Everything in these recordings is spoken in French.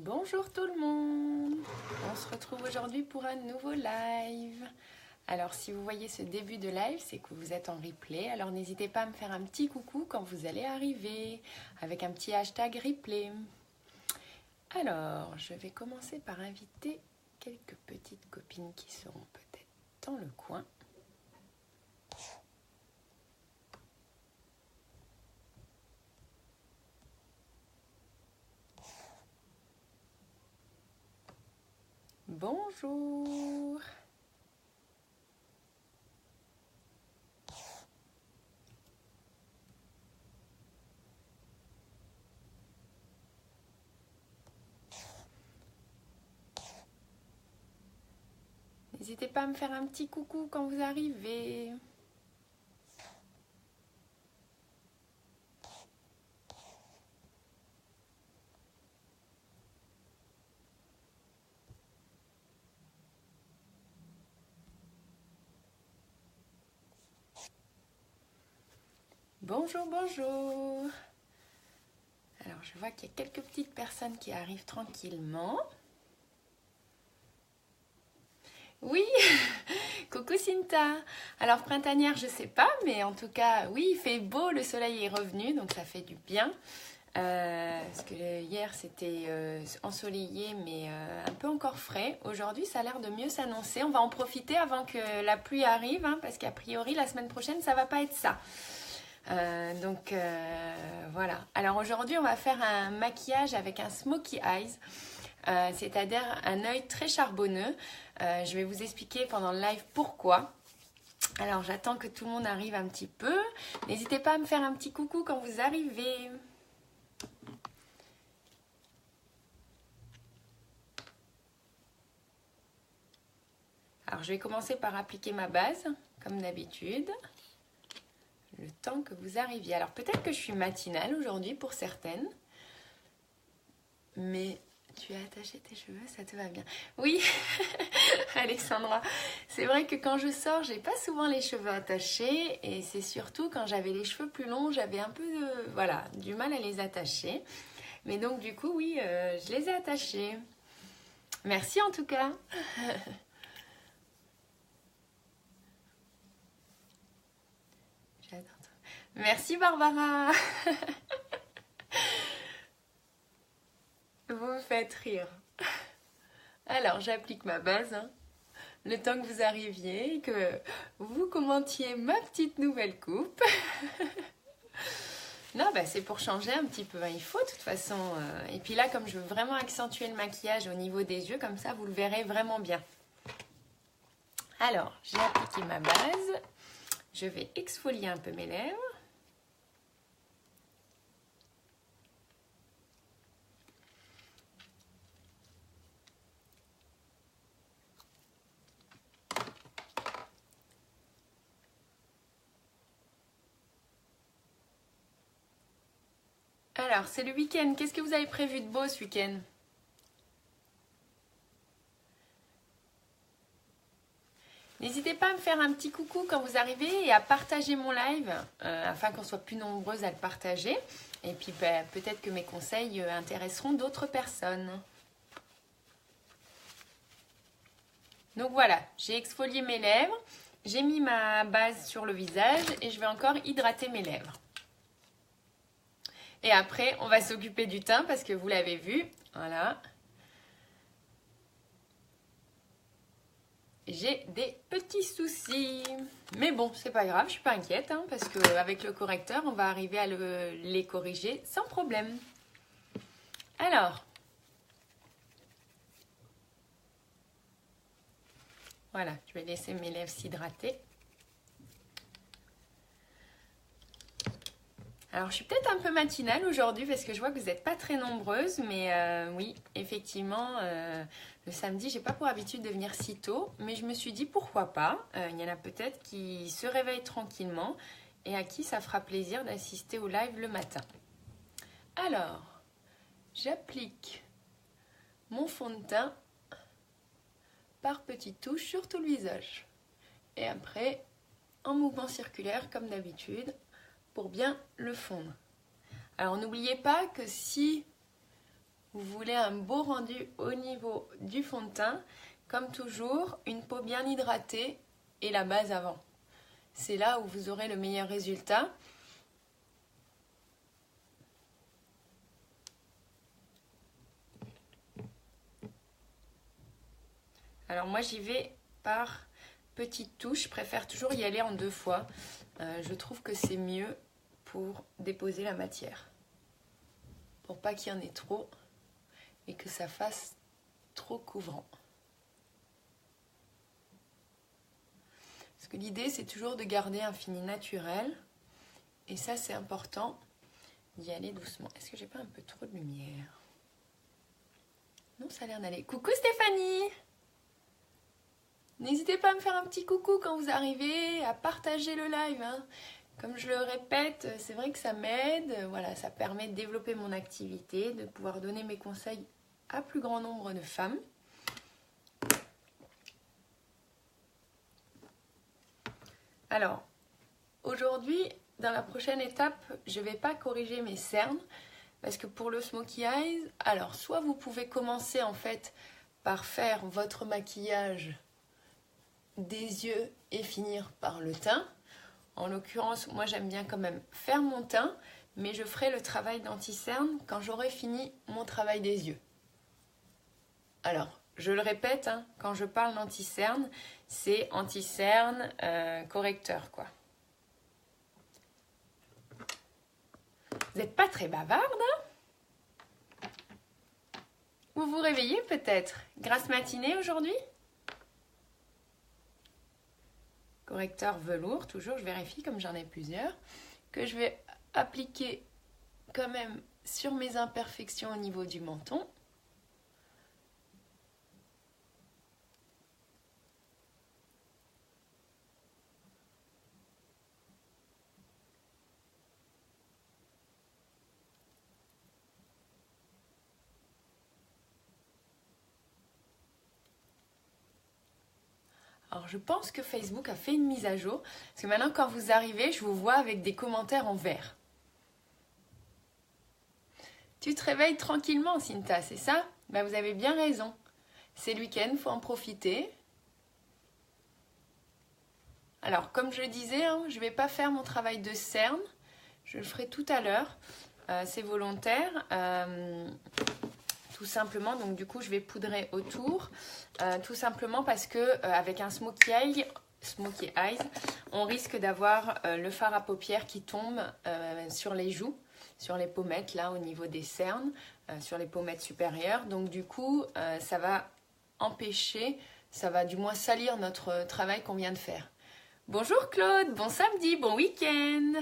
Bonjour tout le monde. On se retrouve aujourd'hui pour un nouveau live. Alors si vous voyez ce début de live, c'est que vous êtes en replay. Alors n'hésitez pas à me faire un petit coucou quand vous allez arriver avec un petit hashtag replay. Alors je vais commencer par inviter quelques petites copines qui seront peut-être dans le coin. Bonjour. N'hésitez pas à me faire un petit coucou quand vous arrivez. Bonjour, bonjour. Alors, je vois qu'il y a quelques petites personnes qui arrivent tranquillement. Oui, coucou Cinta. Alors, printanière, je sais pas, mais en tout cas, oui, il fait beau, le soleil est revenu, donc ça fait du bien. Parce que hier, c'était ensoleillé, mais un peu encore frais. Aujourd'hui, ça a l'air de mieux s'annoncer. On va en profiter avant que la pluie arrive, hein, parce qu'a priori, la semaine prochaine, ça va pas être ça. Donc voilà. Alors aujourd'hui on va faire un maquillage avec un smokey eyes, c'est-à-dire un œil très charbonneux. Je vais vous expliquer pendant le live pourquoi. Alors j'attends que tout le monde arrive un petit peu. N'hésitez pas à me faire un petit coucou quand vous arrivez. Alors je vais commencer par appliquer ma base comme d'habitude. Le temps que vous arriviez. Alors peut-être que je suis matinale aujourd'hui pour certaines. Mais tu as attaché tes cheveux, ça te va bien. Oui, Alexandra. C'est vrai que quand je sors, j'ai pas souvent les cheveux attachés. Et c'est surtout quand j'avais les cheveux plus longs, j'avais un peu du mal à les attacher. Mais donc du coup, oui, je les ai attachés. Merci en tout cas. J'adore. Merci Barbara. Vous me faites rire. Alors, j'applique ma base, hein, le temps que vous arriviez et que vous commentiez ma petite nouvelle coupe. Non, bah, c'est pour changer un petit peu, hein, il faut de toute façon. Et puis là, comme je veux vraiment accentuer le maquillage au niveau des yeux, comme ça, vous le verrez vraiment bien. Alors, j'ai appliqué ma base. Je vais exfolier un peu mes lèvres. Alors, c'est le week-end. Qu'est-ce que vous avez prévu de beau ce week-end? N'hésitez pas à me faire un petit coucou quand vous arrivez et à partager mon live afin qu'on soit plus nombreuses à le partager. Et puis peut-être que mes conseils intéresseront d'autres personnes. Donc voilà, j'ai exfolié mes lèvres, j'ai mis ma base sur le visage et je vais encore hydrater mes lèvres. Et après, on va s'occuper du teint parce que vous l'avez vu, voilà. J'ai des petits soucis. Mais bon, c'est pas grave, je suis pas inquiète, hein, parce qu'avec le correcteur, on va arriver à les corriger sans problème. Alors, voilà, je vais laisser mes lèvres s'hydrater. Alors, je suis peut-être un peu matinale aujourd'hui parce que je vois que vous n'êtes pas très nombreuses, mais oui, effectivement, le samedi, j'ai pas pour habitude de venir si tôt, mais je me suis dit pourquoi pas. Il y en a peut-être qui se réveillent tranquillement et à qui ça fera plaisir d'assister au live le matin. Alors, j'applique mon fond de teint par petites touches sur tout le visage. Et après, en mouvement circulaire comme d'habitude, pour bien le fondre. Alors n'oubliez pas que si Vous voulez un beau rendu au niveau du fond de teint. Comme toujours, une peau bien hydratée et la base avant. C'est là où vous aurez le meilleur résultat. Alors moi j'y vais par petites touches, je préfère toujours y aller en 2 fois. Je trouve que c'est mieux pour déposer la matière. Pour pas qu'il y en ait trop et que ça fasse trop couvrant. Parce que l'idée c'est toujours de garder un fini naturel. Et ça c'est important d'y aller doucement. Est-ce que j'ai pas un peu trop de lumière? Non, ça a l'air d'aller. Coucou Stéphanie! N'hésitez pas à me faire un petit coucou quand vous arrivez, à partager le live. Hein. Comme je le répète, c'est vrai que ça m'aide. Voilà, ça permet de développer mon activité, de pouvoir donner mes conseils à plus grand nombre de femmes. Alors, aujourd'hui, dans la prochaine étape, je ne vais pas corriger mes cernes. Parce que pour le smokey eyes, alors soit vous pouvez commencer en fait par faire votre maquillage des yeux et finir par le teint. En l'occurrence, moi j'aime bien quand même faire mon teint, mais je ferai le travail d'anti-cerne quand j'aurai fini mon travail des yeux. Alors, je le répète, hein, quand je parle d'anti-cerne, c'est anti-cerne correcteur, quoi. Vous n'êtes pas très bavarde, hein? Vous vous réveillez peut-être? Grasse matinée aujourd'hui? Correcteur velours, toujours, je vérifie comme j'en ai plusieurs, que je vais appliquer quand même sur mes imperfections au niveau du menton. Alors je pense que Facebook a fait une mise à jour, parce que maintenant quand vous arrivez, je vous vois avec des commentaires en vert. Tu te réveilles tranquillement, Cinta, c'est ça? Ben, vous avez bien raison. C'est le week-end, il faut en profiter. Alors comme je le disais, hein, je ne vais pas faire mon travail de cerne, je le ferai tout à l'heure, c'est volontaire. Tout simplement, donc du coup je vais poudrer autour, tout simplement parce que avec un smokey eyes, on risque d'avoir le fard à paupières qui tombe sur les joues, sur les pommettes là au niveau des cernes, sur les pommettes supérieures. Donc du coup ça va empêcher, ça va du moins salir notre travail qu'on vient de faire. Bonjour Claude, bon samedi, bon week-end.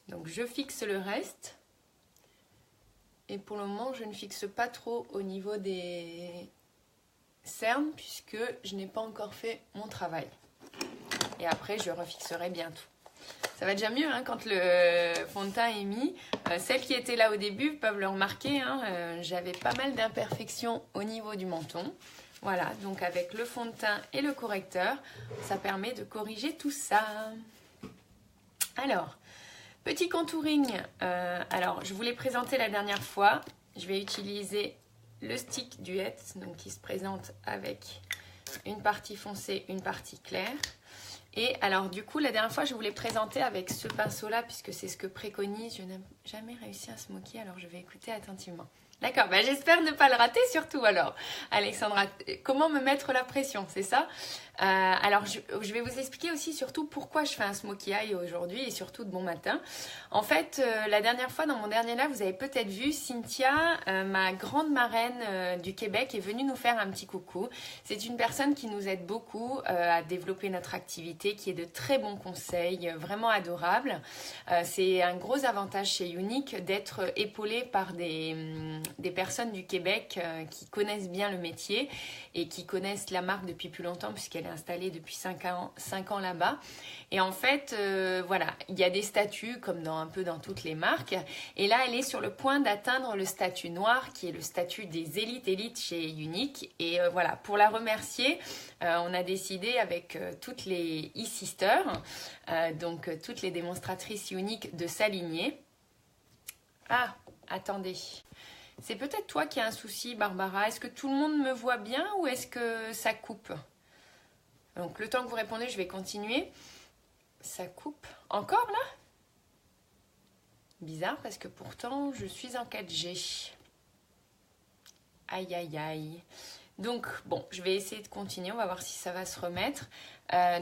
Donc je fixe le reste. Et pour le moment, je ne fixe pas trop au niveau des cernes puisque je n'ai pas encore fait mon travail. Et après, je refixerai bientôt. Ça va déjà mieux hein, quand le fond de teint est mis. Celles qui étaient là au début peuvent le remarquer. Hein, j'avais pas mal d'imperfections au niveau du menton. Voilà, donc avec le fond de teint et le correcteur, ça permet de corriger tout ça. Alors, petit contouring, alors je vous l'ai présenté la dernière fois, je vais utiliser le stick Duet, donc qui se présente avec une partie foncée, une partie claire. Et alors du coup la dernière fois je vous l'ai présenté avec ce pinceau là puisque c'est ce que préconise, je n'ai jamais réussi à smoker alors je vais écouter attentivement. D'accord, bah j'espère ne pas le rater surtout alors. Alexandra, comment me mettre la pression, c'est ça? Alors je vais vous expliquer aussi surtout pourquoi je fais un smokey eye aujourd'hui et surtout de bon matin. En fait, la dernière fois dans mon dernier live, vous avez peut-être vu Cynthia, ma grande marraine du Québec, est venue nous faire un petit coucou. C'est une personne qui nous aide beaucoup à développer notre activité, qui est de très bons conseils, vraiment adorable. C'est un gros avantage chez Younique d'être épaulé par des des personnes du Québec qui connaissent bien le métier et qui connaissent la marque depuis plus longtemps puisqu'elle est installée depuis 5 ans là-bas. Et en fait, voilà, il y a des statuts comme un peu dans toutes les marques. Et là, elle est sur le point d'atteindre le statut noir qui est le statut des élites chez Younique. Et voilà, pour la remercier, on a décidé avec toutes les e-sisters, donc toutes les démonstratrices Younique, de s'aligner. Ah, attendez. C'est peut-être toi qui as un souci, Barbara. Est-ce que tout le monde me voit bien ou est-ce que ça coupe? Donc, le temps que vous répondez, je vais continuer. Ça coupe. Encore là? Bizarre parce que pourtant, je suis en 4G. Aïe, aïe, aïe. Donc, bon, je vais essayer de continuer. On va voir si ça va se remettre.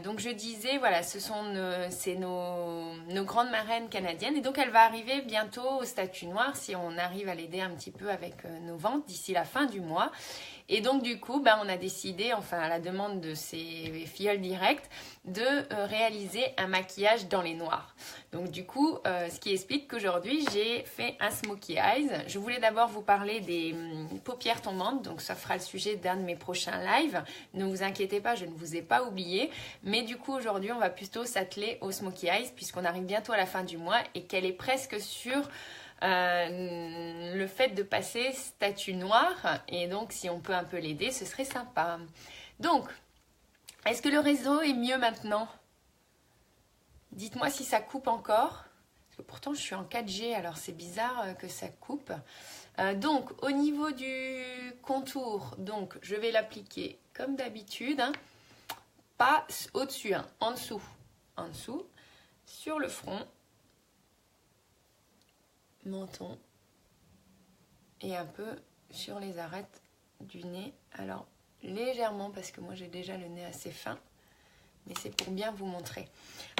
Donc, je disais, voilà, c'est nos grandes marraines canadiennes. Et donc, elle va arriver bientôt au statut noir si on arrive à l'aider un petit peu avec nos ventes d'ici la fin du mois. Et donc, du coup, on a décidé, enfin, à la demande de ces filleuls directs, de réaliser un maquillage dans les noirs. Donc, du coup, ce qui explique qu'aujourd'hui, j'ai fait un smokey eyes. Je voulais d'abord vous parler des paupières tombantes. Donc, ça fera le sujet d'un de mes prochains lives. Ne vous inquiétez pas, je ne vous ai pas oublié. Mais du coup, aujourd'hui, on va plutôt s'atteler au smokey eyes puisqu'on arrive bientôt à la fin du mois et qu'elle est presque sur le fait de passer statut noir. Et donc, si on peut un peu l'aider, ce serait sympa. Donc, est-ce que le réseau est mieux maintenant? Dites-moi si ça coupe encore. Parce que pourtant, je suis en 4G, alors c'est bizarre que ça coupe. Donc, au niveau du contour, donc, je vais l'appliquer comme d'habitude. Pas au-dessus, en dessous. En dessous, sur le front, menton et un peu sur les arêtes du nez. Alors, légèrement, parce que moi, j'ai déjà le nez assez fin. Mais c'est pour bien vous montrer.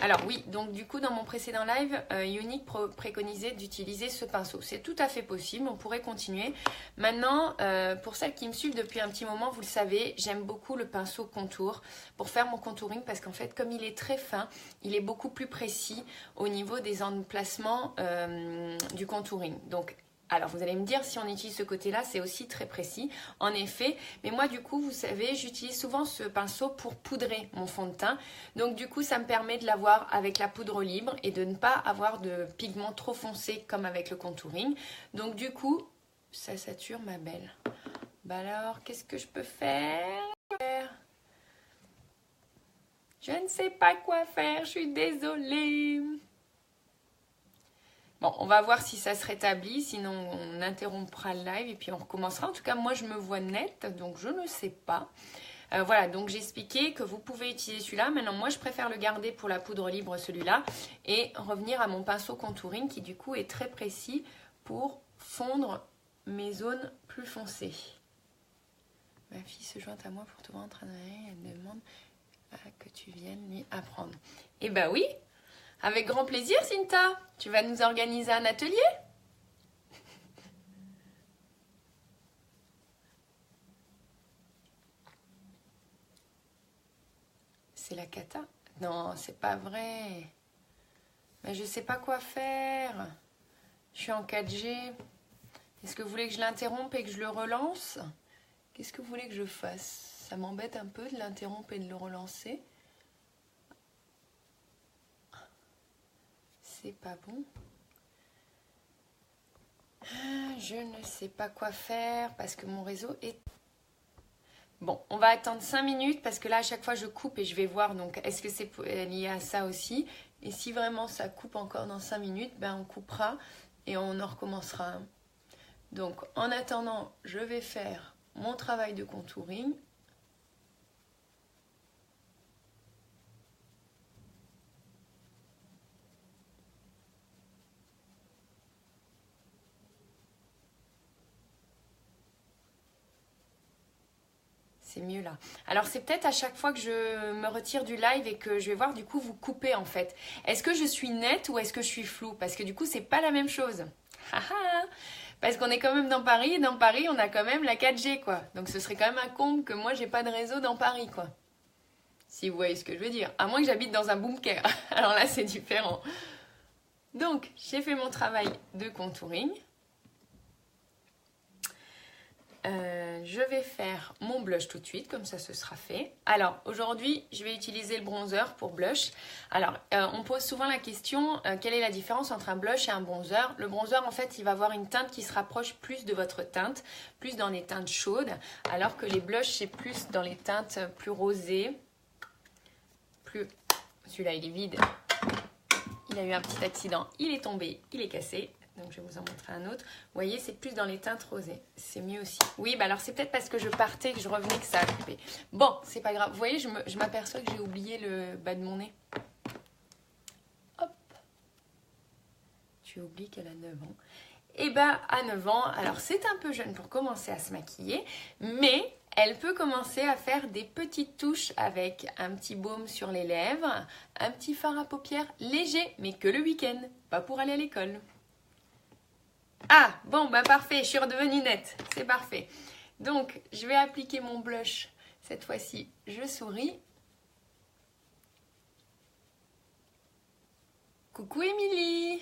Alors oui, donc du coup, dans mon précédent live, Younique préconisait d'utiliser ce pinceau. C'est tout à fait possible, on pourrait continuer. Maintenant, pour celles qui me suivent depuis un petit moment, vous le savez, j'aime beaucoup le pinceau contour pour faire mon contouring parce qu'en fait, comme il est très fin, il est beaucoup plus précis au niveau des emplacements du contouring. Donc, alors, vous allez me dire, si on utilise ce côté-là, c'est aussi très précis, en effet. Mais moi, du coup, vous savez, j'utilise souvent ce pinceau pour poudrer mon fond de teint. Donc, du coup, ça me permet de l'avoir avec la poudre libre et de ne pas avoir de pigments trop foncés comme avec le contouring. Donc, du coup, ça sature ma belle. Alors, qu'est-ce que je peux faire? Je ne sais pas quoi faire, je suis désolée. Bon, on va voir si ça se rétablit, sinon on interrompra le live et puis on recommencera. En tout cas, moi, je me vois nette, donc je ne sais pas. Voilà, donc j'ai expliqué que vous pouvez utiliser celui-là. Maintenant, moi, je préfère le garder pour la poudre libre, celui-là, et revenir à mon pinceau contouring qui, du coup, est très précis pour fondre mes zones plus foncées. Ma fille se joint à moi pour te voir en train de... Elle demande que tu viennes lui apprendre. Eh ben oui! Avec grand plaisir, Cinta. Tu vas nous organiser un atelier? C'est la cata? Non, c'est pas vrai. Mais je sais pas quoi faire. Je suis en 4G. Est-ce que vous voulez que je l'interrompe et que je le relance? Qu'est-ce que vous voulez que je fasse? Ça m'embête un peu de l'interrompre et de le relancer. C'est pas bon. Je ne sais pas quoi faire parce que mon réseau est... Bon, on va attendre 5 minutes parce que là, à chaque fois, je coupe et je vais voir. Donc, est-ce que c'est lié à ça aussi? Et si vraiment ça coupe encore dans 5 minutes, on coupera et on en recommencera. Donc, en attendant, je vais faire mon travail de contouring. C'est mieux là. Alors c'est peut-être à chaque fois que je me retire du live et que je vais voir, du coup vous coupez en fait. Est-ce que je suis nette ou est-ce que je suis floue? Parce que du coup c'est pas la même chose. Parce qu'on est quand même dans Paris et dans Paris on a quand même la 4G quoi. Donc ce serait quand même un comble que moi j'ai pas de réseau dans Paris quoi. Si vous voyez ce que je veux dire. À moins que j'habite dans un bunker. Alors là c'est différent. Donc j'ai fait mon travail de contouring. je vais faire mon blush tout de suite, comme ça ce sera fait. Alors aujourd'hui, je vais utiliser le bronzer pour blush. Alors, on pose souvent la question, quelle est la différence entre un blush et un bronzer? Le bronzer, en fait, il va avoir une teinte qui se rapproche plus de votre teinte, plus dans les teintes chaudes, alors que les blushs, c'est plus dans les teintes plus rosées. Celui-là, il est vide. Il a eu un petit accident, il est tombé, il est cassé. Donc je vais vous en montrer un autre. Vous voyez, c'est plus dans les teintes rosées. C'est mieux aussi. Oui, bah alors c'est peut-être parce que je partais, que je revenais, que ça a coupé. Bon, c'est pas grave. Vous voyez, je m'aperçois que j'ai oublié le bas de mon nez. Hop. Tu oublies qu'elle a 9 ans. Et bah à 9 ans, alors c'est un peu jeune pour commencer à se maquiller, mais elle peut commencer à faire des petites touches avec un petit baume sur les lèvres, un petit fard à paupières léger, mais que le week-end, pas pour aller à l'école. Ah, bon, bah parfait, je suis redevenue nette, c'est parfait. Donc, je vais appliquer mon blush. Cette fois-ci, je souris. Coucou Émilie.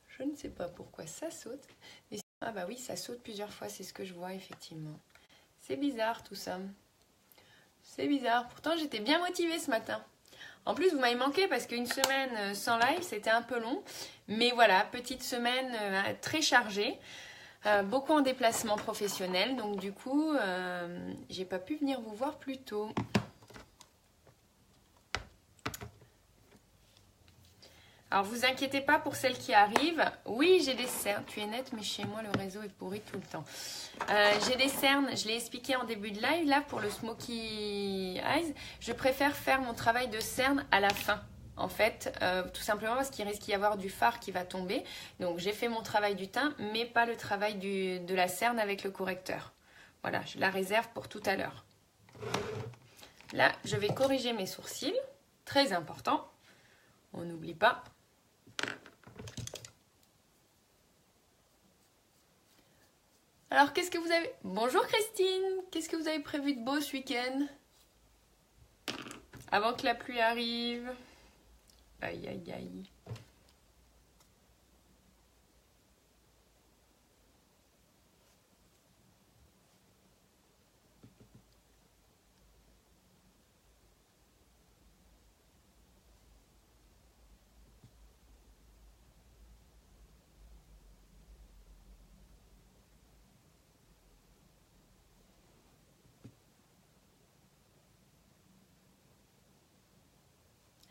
Je ne sais pas pourquoi ça saute. Ah bah oui, ça saute plusieurs fois, c'est ce que je vois effectivement. C'est bizarre tout ça. C'est bizarre, pourtant j'étais bien motivée ce matin. En plus, vous m'avez manqué parce qu'une semaine sans live, c'était un peu long. Mais voilà, petite semaine très chargée. Beaucoup en déplacement professionnel. Donc du coup, j'ai pas pu venir vous voir plus tôt. Alors, vous inquiétez pas pour celles qui arrivent. Oui, j'ai des cernes. Tu es nette, mais chez moi, le réseau est pourri tout le temps. J'ai des cernes, je l'ai expliqué en début de live. Là, pour le Smoky Eyes, je préfère faire mon travail de cerne à la fin. En fait, tout simplement parce qu'il risque d'y avoir du fard qui va tomber. Donc, j'ai fait mon travail du teint, mais pas le travail de la cerne avec le correcteur. Voilà, je la réserve pour tout à l'heure. Là, je vais corriger mes sourcils. Très important. On n'oublie pas. Alors, qu'est-ce que vous avez... Bonjour Christine, qu'est-ce que vous avez prévu de beau ce week-end? Avant que la pluie arrive. Aïe, aïe, aïe.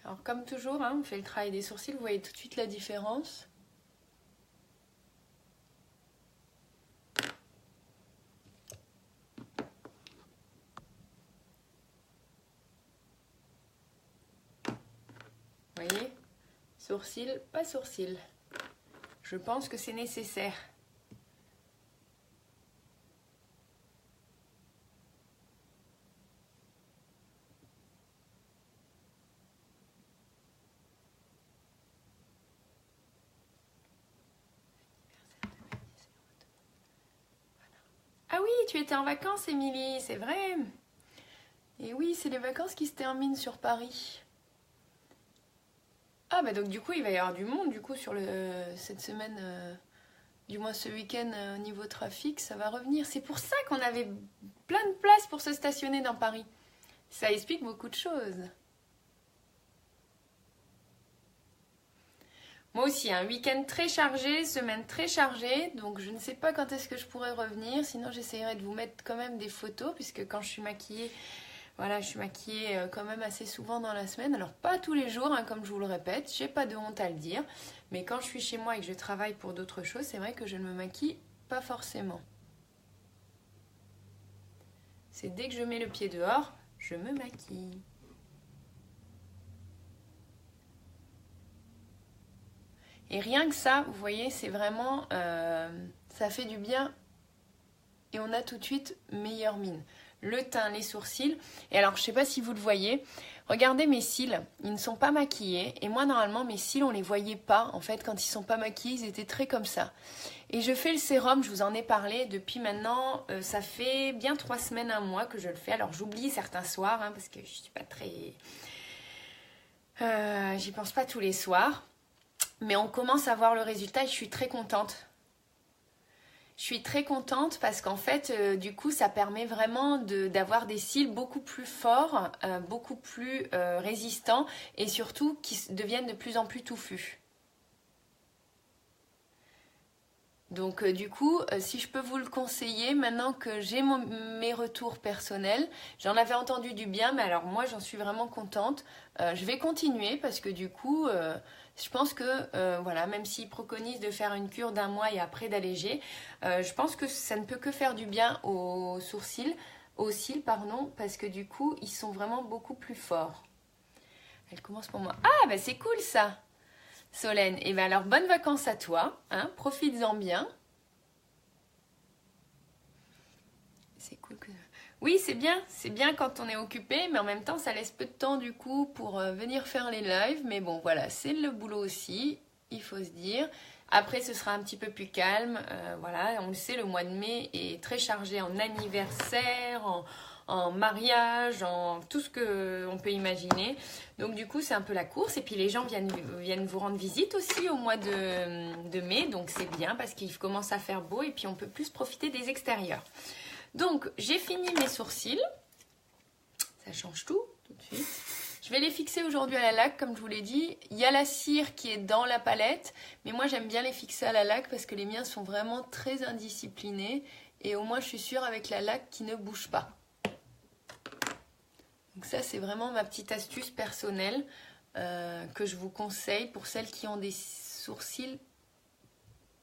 Alors comme toujours, hein, on fait le travail des sourcils, vous voyez tout de suite la différence. Vous voyez? Sourcil, pas sourcil. Je pense que c'est nécessaire. Ah oui, tu étais en vacances, Émilie, c'est vrai. Et oui, c'est les vacances qui se terminent sur Paris. Ah bah donc du coup, il va y avoir du monde du coup sur cette semaine, du moins ce week-end au niveau trafic, ça va revenir. C'est pour ça qu'on avait plein de places pour se stationner dans Paris. Ça explique beaucoup de choses. Moi aussi, un week-end très chargé, semaine très chargée, donc je ne sais pas quand est-ce que je pourrai revenir, sinon j'essaierai de vous mettre quand même des photos, puisque quand je suis maquillée, voilà, je suis maquillée quand même assez souvent dans la semaine, alors pas tous les jours, hein, comme je vous le répète, j'ai pas de honte à le dire, mais quand je suis chez moi et que je travaille pour d'autres choses, c'est vrai que je ne me maquille pas forcément. C'est dès que je mets le pied dehors, je me maquille. Et rien que ça, vous voyez, c'est vraiment... ça fait du bien et on a tout de suite meilleure mine. Le teint, les sourcils. Et alors, je ne sais pas si vous le voyez, regardez mes cils, ils ne sont pas maquillés. Et moi, normalement, mes cils, on ne les voyait pas. En fait, quand ils ne sont pas maquillés, ils étaient très comme ça. Et je fais le sérum, je vous en ai parlé depuis maintenant, ça fait bien 3 semaines, 1 mois que je le fais. Alors, j'oublie certains soirs, hein, parce que je ne suis pas très... j'y pense pas tous les soirs. Mais on commence à voir le résultat et je suis très contente. Je suis très contente parce qu'en fait, du coup, ça permet vraiment d'avoir des cils beaucoup plus forts, beaucoup plus résistants et surtout qui deviennent de plus en plus touffus. Donc du coup, si je peux vous le conseiller, maintenant que j'ai mes retours personnels, j'en avais entendu du bien, mais alors moi j'en suis vraiment contente. Je vais continuer parce que du coup, je pense que voilà, même s'ils préconisent de faire une cure d'1 mois et après d'alléger, je pense que ça ne peut que faire du bien aux sourcils, aux cils, pardon, parce que du coup, ils sont vraiment beaucoup plus forts. Elle commence pour moi. Ah, bah c'est cool ça! Solène, et bien alors bonnes vacances à toi, hein, profites-en bien. C'est cool que... Oui, c'est bien quand on est occupé, mais en même temps ça laisse peu de temps du coup pour venir faire les lives. Mais bon voilà, c'est le boulot aussi, il faut se dire. Après ce sera un petit peu plus calme, voilà, on le sait, le mois de mai est très chargé en anniversaire, en mariage, en tout ce qu'on peut imaginer. Donc du coup, c'est un peu la course. Et puis les gens viennent vous rendre visite aussi au mois de mai. Donc c'est bien parce qu'il commence à faire beau et puis on peut plus profiter des extérieurs. Donc j'ai fini mes sourcils. Ça change tout de suite. Je vais les fixer aujourd'hui à la laque, comme je vous l'ai dit. Il y a la cire qui est dans la palette. Mais moi, j'aime bien les fixer à la laque parce que les miens sont vraiment très indisciplinés. Et au moins, je suis sûre avec la laque qui ne bouge pas. Donc ça, c'est vraiment ma petite astuce personnelle que je vous conseille pour celles qui ont des sourcils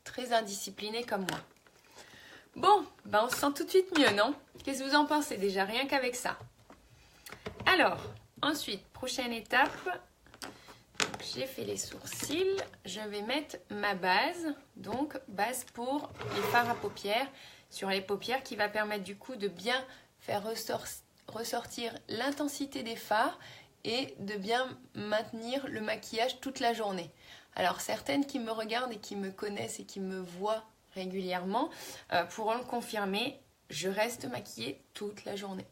très indisciplinés comme moi. Bon, ben on se sent tout de suite mieux, non? Qu'est-ce que vous en pensez déjà, rien qu'avec ça? Alors, ensuite, prochaine étape. J'ai fait les sourcils. Je vais mettre ma base. Donc, base pour les fards à paupières. Sur les paupières qui va permettre du coup de bien faire ressortir l'intensité des fards et de bien maintenir le maquillage toute la journée. Alors certaines qui me regardent et qui me connaissent et qui me voient régulièrement pourront le confirmer, je reste maquillée toute la journée.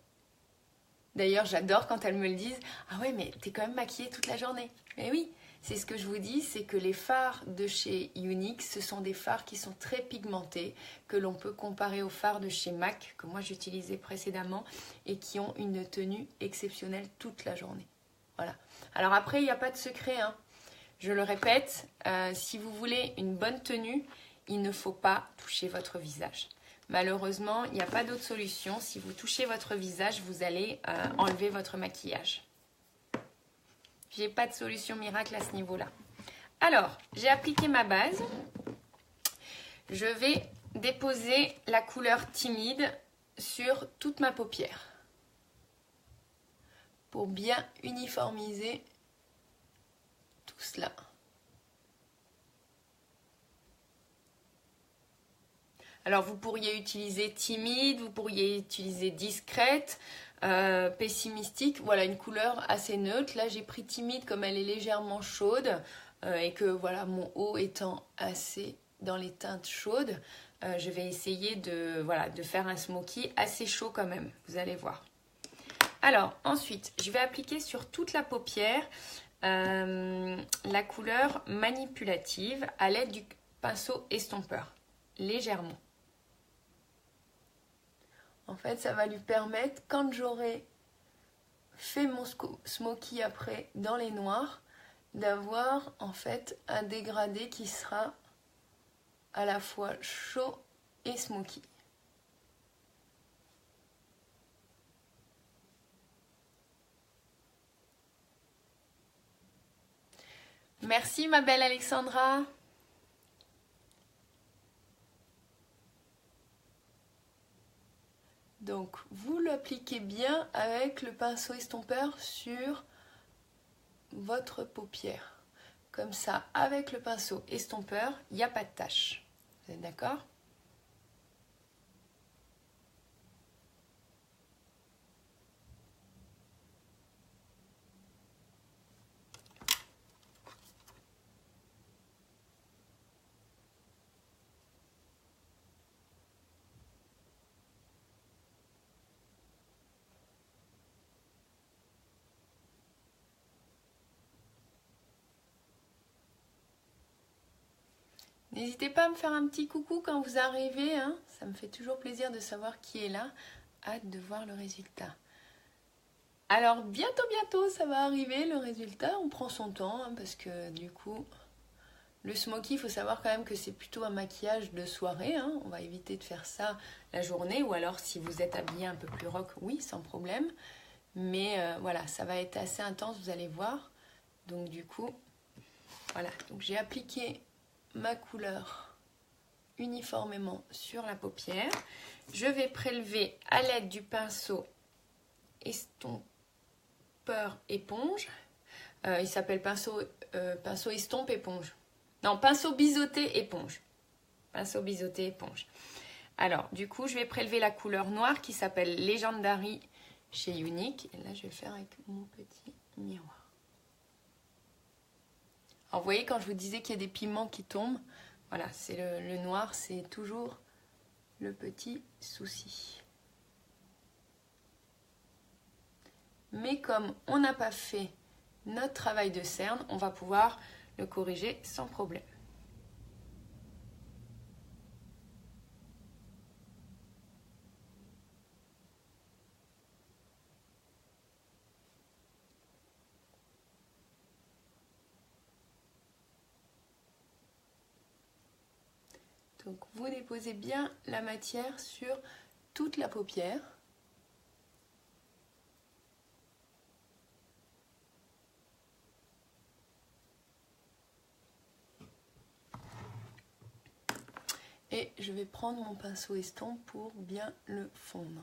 D'ailleurs j'adore quand elles me le disent, ah ouais mais t'es quand même maquillée toute la journée. Mais oui, c'est ce que je vous dis, c'est que les fards de chez Younique, ce sont des fards qui sont très pigmentés, que l'on peut comparer aux fards de chez MAC, que moi j'utilisais précédemment, et qui ont une tenue exceptionnelle toute la journée. Voilà. Alors après, il n'y a pas de secret, hein. Je le répète, si vous voulez une bonne tenue, il ne faut pas toucher votre visage. Malheureusement, il n'y a pas d'autre solution. Si vous touchez votre visage, vous allez enlever votre maquillage. J'ai pas de solution miracle à ce niveau-là. Alors, j'ai appliqué ma base. Je vais déposer la couleur timide sur toute ma paupière pour bien uniformiser tout cela. Alors, vous pourriez utiliser timide, vous pourriez utiliser discrète, pessimistique. Voilà, une couleur assez neutre. Là, j'ai pris timide comme elle est légèrement chaude et que voilà, mon haut étant assez dans les teintes chaudes, je vais essayer de faire un smoky assez chaud quand même. Vous allez voir. Alors, ensuite, je vais appliquer sur toute la paupière la couleur manipulative à l'aide du pinceau estompeur, légèrement. En fait, ça va lui permettre, quand j'aurai fait mon smoky après dans les noirs, d'avoir en fait un dégradé qui sera à la fois chaud et smoky. Merci ma belle Alexandra. Donc vous l'appliquez bien avec le pinceau estompeur sur votre paupière. Comme ça, avec le pinceau estompeur, il n'y a pas de tache. Vous êtes d'accord ? N'hésitez pas à me faire un petit coucou quand vous arrivez, hein. Ça me fait toujours plaisir de savoir qui est là. Hâte de voir le résultat. Alors bientôt, ça va arriver le résultat. On prend son temps, hein, parce que du coup, le smoky, il faut savoir quand même que c'est plutôt un maquillage de soirée, hein. On va éviter de faire ça la journée, ou alors si vous êtes habillé un peu plus rock, oui, sans problème. Mais voilà, ça va être assez intense, vous allez voir. Donc du coup, voilà. Donc j'ai appliqué ma couleur uniformément sur la paupière. Je vais prélever à l'aide du pinceau estompeur éponge. Il s'appelle pinceau estompe éponge. Non, pinceau biseauté éponge. Pinceau biseauté éponge. Alors, du coup, je vais prélever la couleur noire qui s'appelle Legendary chez Unique. Et là, je vais faire avec mon petit miroir. Alors, vous voyez, quand je vous disais qu'il y a des pigments qui tombent, voilà, c'est le noir, c'est toujours le petit souci. Mais comme on n'a pas fait notre travail de cerne, on va pouvoir le corriger sans problème. Donc vous déposez bien la matière sur toute la paupière. Et je vais prendre mon pinceau estompe pour bien le fondre.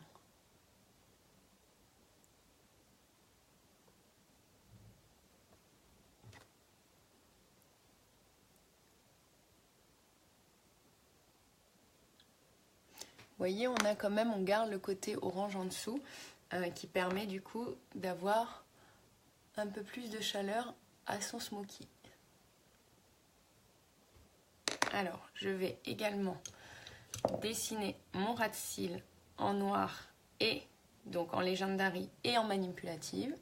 Vous voyez, on a quand même, on garde le côté orange en dessous qui permet du coup d'avoir un peu plus de chaleur à son smoky. Alors, je vais également dessiner mon ras de cils en noir et donc en Legendary et en manipulative.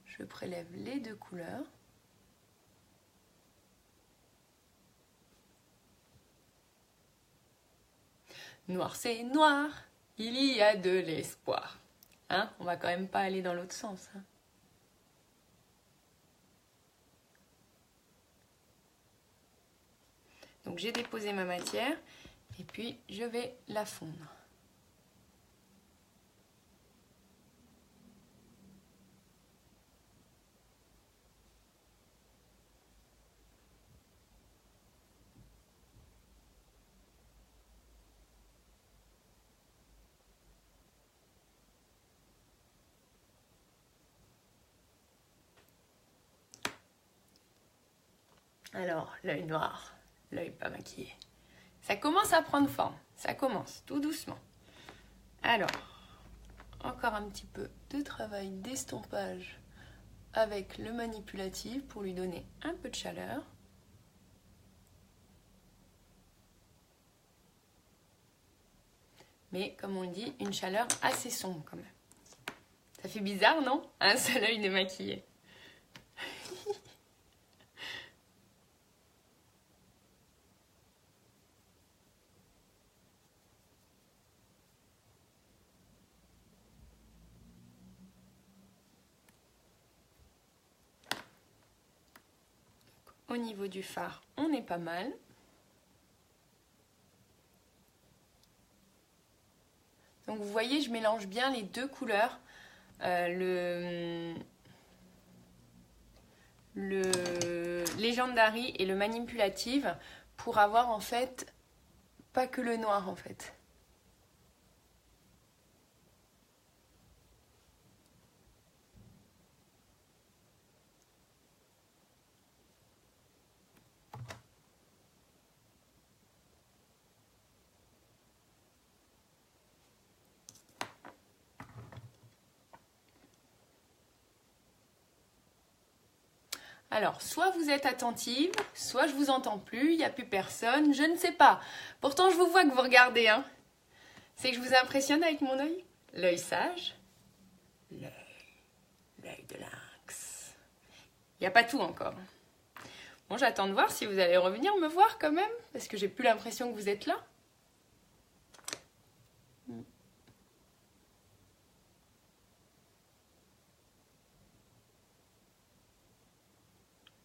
Je prélève les deux couleurs. Noir c'est noir, il y a de l'espoir. Hein, on va quand même pas aller dans l'autre sens. Hein. Donc j'ai déposé ma matière et puis je vais la fondre. Alors, l'œil noir, l'œil pas maquillé. Ça commence à prendre forme, ça commence tout doucement. Alors, encore un petit peu de travail d'estompage avec le manipulatif pour lui donner un peu de chaleur. Mais comme on le dit, une chaleur assez sombre quand même. Ça fait bizarre, non? Un seul œil démaquillé. Au niveau du fard, on est pas mal. Donc vous voyez, je mélange bien les deux couleurs. Le Legendary et le manipulative pour avoir en fait pas que le noir en fait. Alors, soit vous êtes attentive, soit je vous entends plus, il n'y a plus personne, je ne sais pas. Pourtant, je vous vois que vous regardez. Hein. C'est que je vous impressionne avec mon œil. L'œil sage, l'œil de lynx. Il n'y a pas tout encore. Bon, j'attends de voir si vous allez revenir me voir quand même, parce que j'ai plus l'impression que vous êtes là.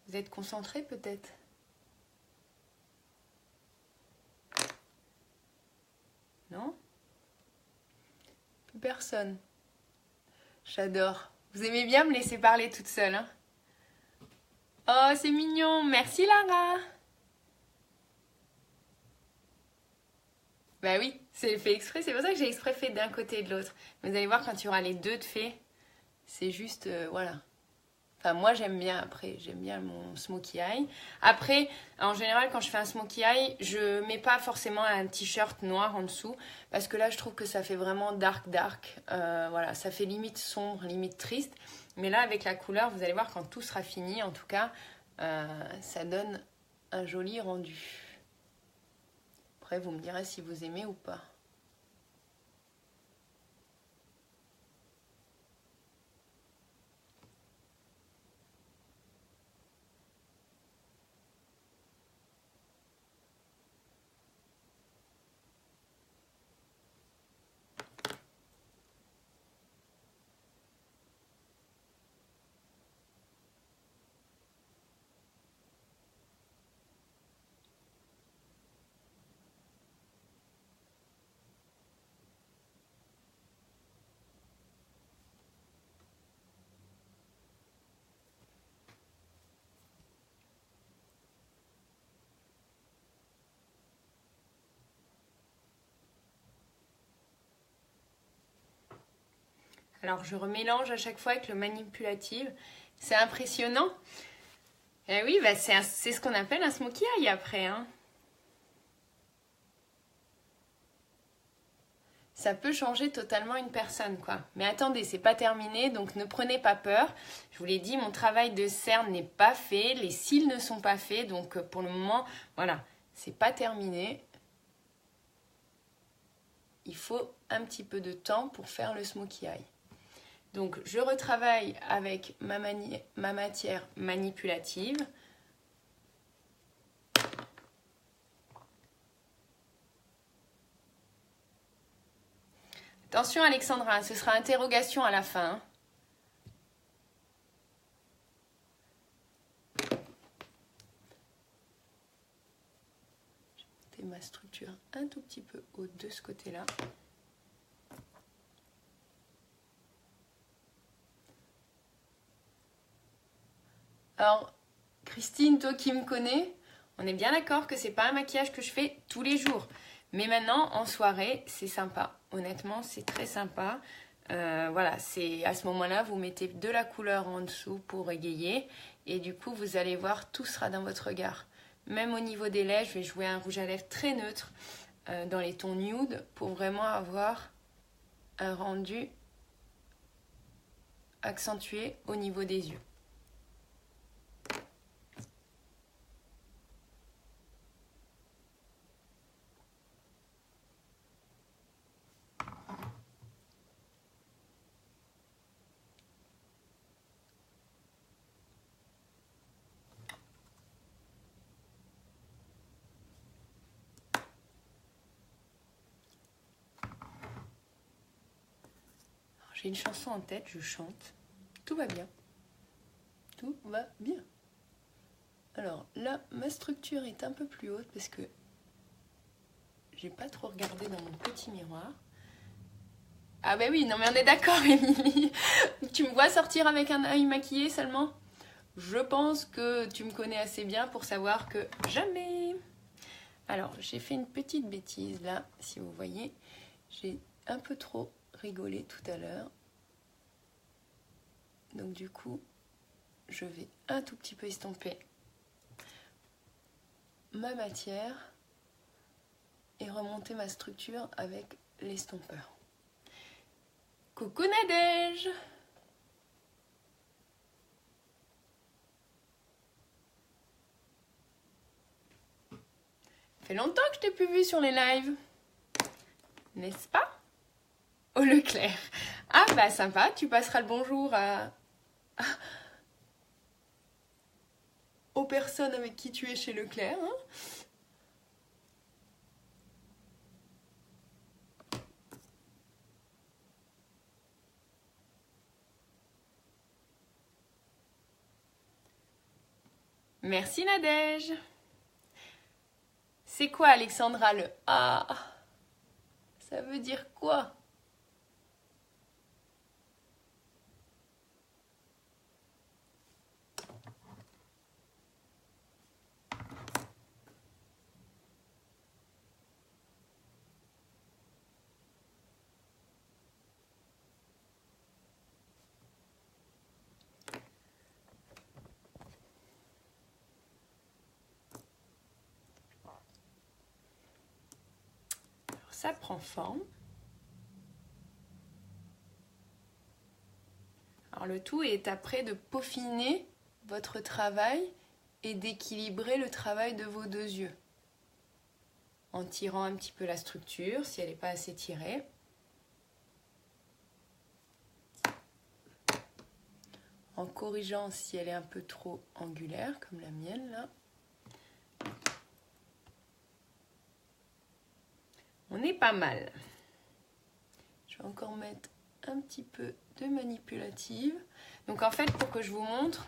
Vous êtes concentrés peut-être? Non? Plus personne. J'adore. Vous aimez bien me laisser parler toute seule, hein? Oh, c'est mignon. Merci, Lara. Bah oui, c'est fait exprès. C'est pour ça que j'ai exprès fait d'un côté et de l'autre. Vous allez voir, quand il y aura les deux de fait, c'est juste... voilà. Enfin, moi, j'aime bien, après, j'aime bien mon smokey eye. Après, en général, quand je fais un smokey eye, je mets pas forcément un t-shirt noir en dessous, parce que là, je trouve que ça fait vraiment dark. Voilà, ça fait limite sombre, limite triste. Mais là, avec la couleur, vous allez voir, quand tout sera fini, en tout cas, ça donne un joli rendu. Après, vous me direz si vous aimez ou pas. Alors, je remélange à chaque fois avec le manipulatif. C'est impressionnant. Eh oui, bah c'est ce qu'on appelle un smokey eye après, hein. Ça peut changer totalement une personne, quoi. Mais attendez, c'est pas terminé, donc ne prenez pas peur. Je vous l'ai dit, mon travail de cerne n'est pas fait, les cils ne sont pas faits, donc pour le moment, voilà, c'est pas terminé. Il faut un petit peu de temps pour faire le smokey eye. Donc, je retravaille avec ma matière manipulative. Attention Alexandra, ce sera interrogation à la fin. Je vais monter ma structure un tout petit peu haut de ce côté-là. Alors, Christine, toi qui me connais, on est bien d'accord que c'est pas un maquillage que je fais tous les jours. Mais maintenant, en soirée, c'est sympa. Honnêtement, c'est très sympa. Voilà, c'est à ce moment-là, vous mettez de la couleur en dessous pour égayer. Et du coup, vous allez voir, tout sera dans votre regard. Même au niveau des lèvres, je vais jouer un rouge à lèvres très neutre dans les tons nude pour vraiment avoir un rendu accentué au niveau des yeux. J'ai une chanson en tête, je chante. Tout va bien. Tout va bien. Alors là, ma structure est un peu plus haute parce que j'ai pas trop regardé dans mon petit miroir. Ah bah oui, non mais on est d'accord, Émilie. Tu me vois sortir avec un œil maquillé seulement? Je pense que tu me connais assez bien pour savoir que jamais. Alors, j'ai fait une petite bêtise là, si vous voyez. J'ai un peu trop rigolé tout à l'heure. Donc du coup, je vais un tout petit peu estomper ma matière et remonter ma structure avec l'estompeur. Coucou Nadège! Ça fait longtemps que je t'ai plus vu sur les lives, n'est-ce pas? Au Leclerc. Ah bah sympa, tu passeras le bonjour à... aux personnes avec qui tu es chez Leclerc. Hein. Merci Nadège. C'est quoi Alexandra le A? Ça veut dire quoi? Ça prend forme. Alors le tout est après de peaufiner votre travail et d'équilibrer le travail de vos deux yeux. En tirant un petit peu la structure si elle n'est pas assez tirée. En corrigeant si elle est un peu trop angulaire comme la mienne là. On est pas mal. Je vais encore mettre un petit peu de manipulative. Donc en fait, pour que je vous montre,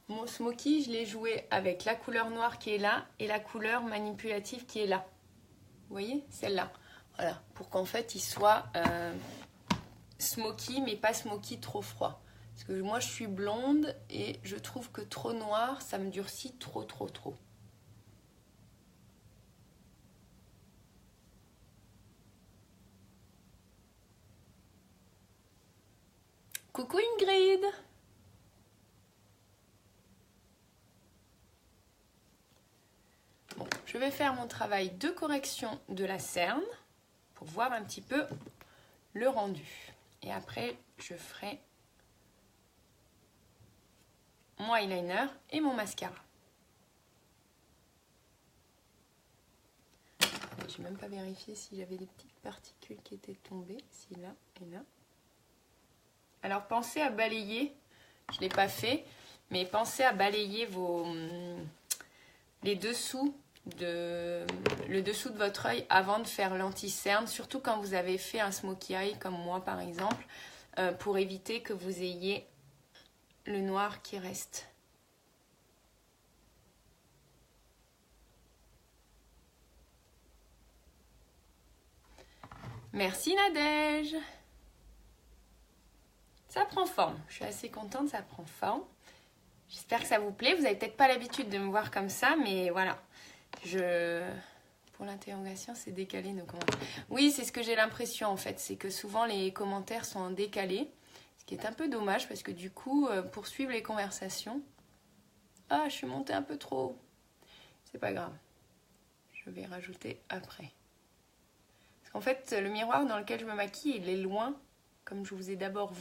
mon smoky, je l'ai joué avec la couleur noire qui est là et la couleur manipulative qui est là. Vous voyez, celle-là. Voilà, pour qu'en fait, il soit smoky, mais pas smoky trop froid. Parce que moi, je suis blonde et je trouve que trop noir, ça me durcit trop. Coucou Ingrid! Bon, je vais faire mon travail de correction de la cerne pour voir un petit peu le rendu. Et après, je ferai mon eyeliner et mon mascara. Je n'ai même pas vérifié si j'avais des petites particules qui étaient tombées, ici, là et là. Alors pensez à balayer, je ne l'ai pas fait, mais pensez à balayer le dessous de votre œil avant de faire l'anti-cerne, surtout quand vous avez fait un smokey eye comme moi par exemple, pour éviter que vous ayez le noir qui reste. Merci Nadège. Ça prend forme. Je suis assez contente, ça prend forme. J'espère que ça vous plaît. Vous n'avez peut-être pas l'habitude de me voir comme ça, mais voilà. Pour l'interrogation, c'est décalé nos commentaires. Oui, c'est ce que j'ai l'impression en fait. C'est que souvent les commentaires sont en décalé. Ce qui est un peu dommage parce que du coup, pour suivre les conversations... Ah, je suis montée un peu trop haut. C'est pas grave. Je vais rajouter après. Parce qu'en fait, le miroir dans lequel je me maquille, il est loin. Comme je vous ai d'abord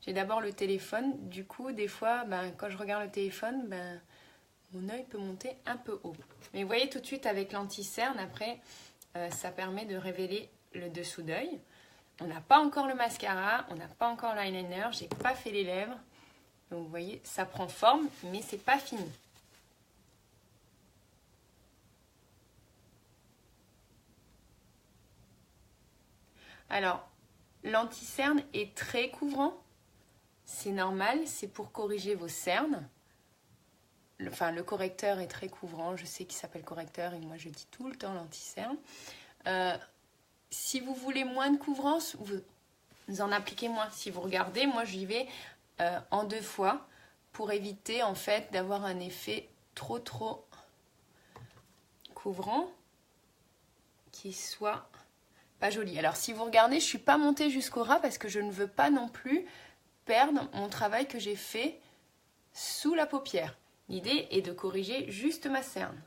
j'ai d'abord le téléphone. Du coup, des fois, quand je regarde le téléphone, mon œil peut monter un peu haut. Mais vous voyez tout de suite avec l'anti-cerne, après, ça permet de révéler le dessous d'œil. On n'a pas encore le mascara, on n'a pas encore l'eyeliner, j'ai pas fait les lèvres. Donc vous voyez, ça prend forme, mais c'est pas fini. Alors, l'anti-cerne est très couvrant. C'est normal, c'est pour corriger vos cernes. Le correcteur est très couvrant. Je sais qu'il s'appelle correcteur et moi je dis tout le temps l'anti-cerne. Si vous voulez moins de couvrance, vous en appliquez moins. Si vous regardez, moi j'y vais en 2 fois pour éviter en fait d'avoir un effet trop couvrant qui soit pas joli. Alors si vous regardez, je ne suis pas montée jusqu'au ras parce que je ne veux pas non plus perdre mon travail que j'ai fait sous la paupière. L'idée est de corriger juste ma cerne.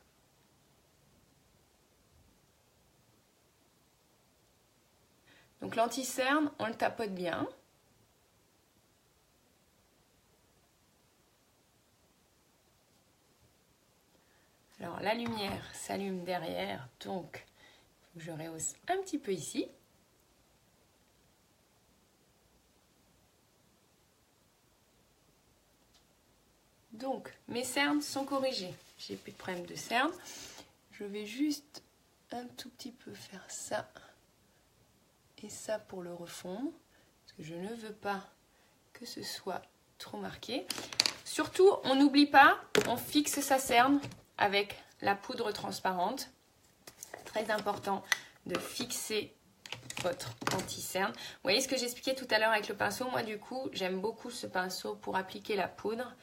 Donc l'anti-cerne, on le tapote bien. Alors la lumière s'allume derrière, donc je rehausse un petit peu ici. Donc, mes cernes sont corrigées. J'ai plus de problème de cernes. Je vais juste un tout petit peu faire ça et ça pour le refondre. Parce que je ne veux pas que ce soit trop marqué. Surtout, on n'oublie pas, on fixe sa cerne avec la poudre transparente. Très important de fixer votre anti-cerne. Vous voyez ce que j'expliquais tout à l'heure avec le pinceau. Moi, du coup, j'aime beaucoup ce pinceau pour appliquer la poudre,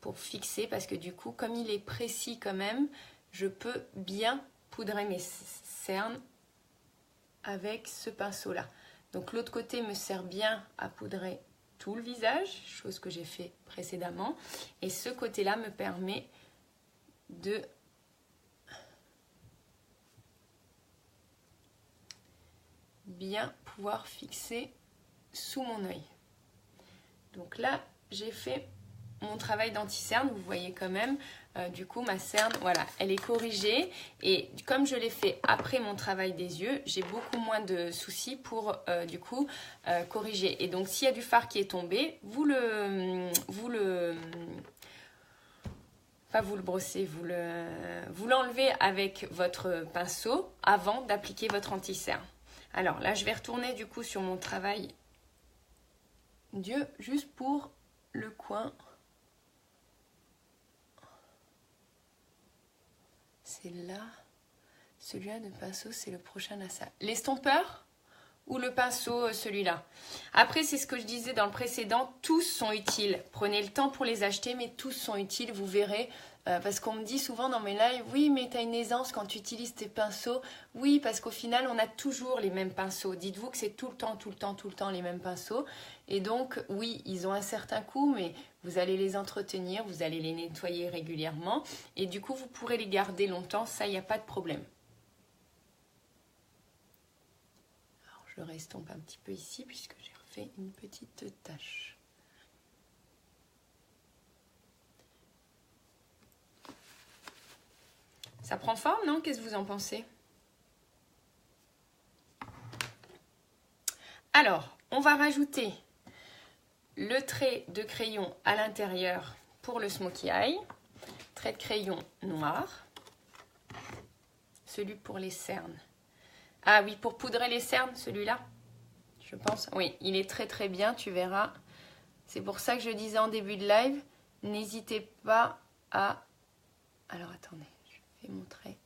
pour fixer, parce que du coup, comme il est précis quand même, je peux bien poudrer mes cernes avec ce pinceau-là. Donc, l'autre côté me sert bien à poudrer tout le visage, chose que j'ai fait précédemment. Et ce côté-là me permet de bien pouvoir fixer sous mon œil. Donc là, j'ai fait mon travail d'anti-cerne, vous voyez quand même, du coup ma cerne, voilà, elle est corrigée et comme je l'ai fait après mon travail des yeux, j'ai beaucoup moins de soucis pour du coup corriger. Et donc s'il y a du fard qui est tombé, vous le brossez, vous l'enlevez avec votre pinceau avant d'appliquer votre anti-cerne. Alors là, je vais retourner du coup sur mon travail d'yeux juste pour le coin. C'est là. Celui-là de pinceau, c'est le prochain à ça. L'estompeur ou le pinceau, celui-là. Après, c'est ce que je disais dans le précédent, tous sont utiles. Prenez le temps pour les acheter, mais tous sont utiles, vous verrez. Parce qu'on me dit souvent dans mes lives, oui, mais tu as une aisance quand tu utilises tes pinceaux. Oui, parce qu'au final, on a toujours les mêmes pinceaux. Dites-vous que c'est tout le temps les mêmes pinceaux. Et donc, oui, ils ont un certain coût, mais vous allez les entretenir, vous allez les nettoyer régulièrement. Et du coup, vous pourrez les garder longtemps, ça, il n'y a pas de problème. Alors, je restompe un petit peu ici, puisque j'ai refait une petite tache. Ça prend forme, non? Qu'est-ce que vous en pensez? Alors, on va rajouter le trait de crayon à l'intérieur pour le smokey eye. Trait de crayon noir. Celui pour les cernes. Ah oui, pour poudrer les cernes, celui-là, je pense. Oui, il est très bien, tu verras. C'est pour ça que je disais en début de live, n'hésitez pas à... Alors, attendez. Je vais montrer.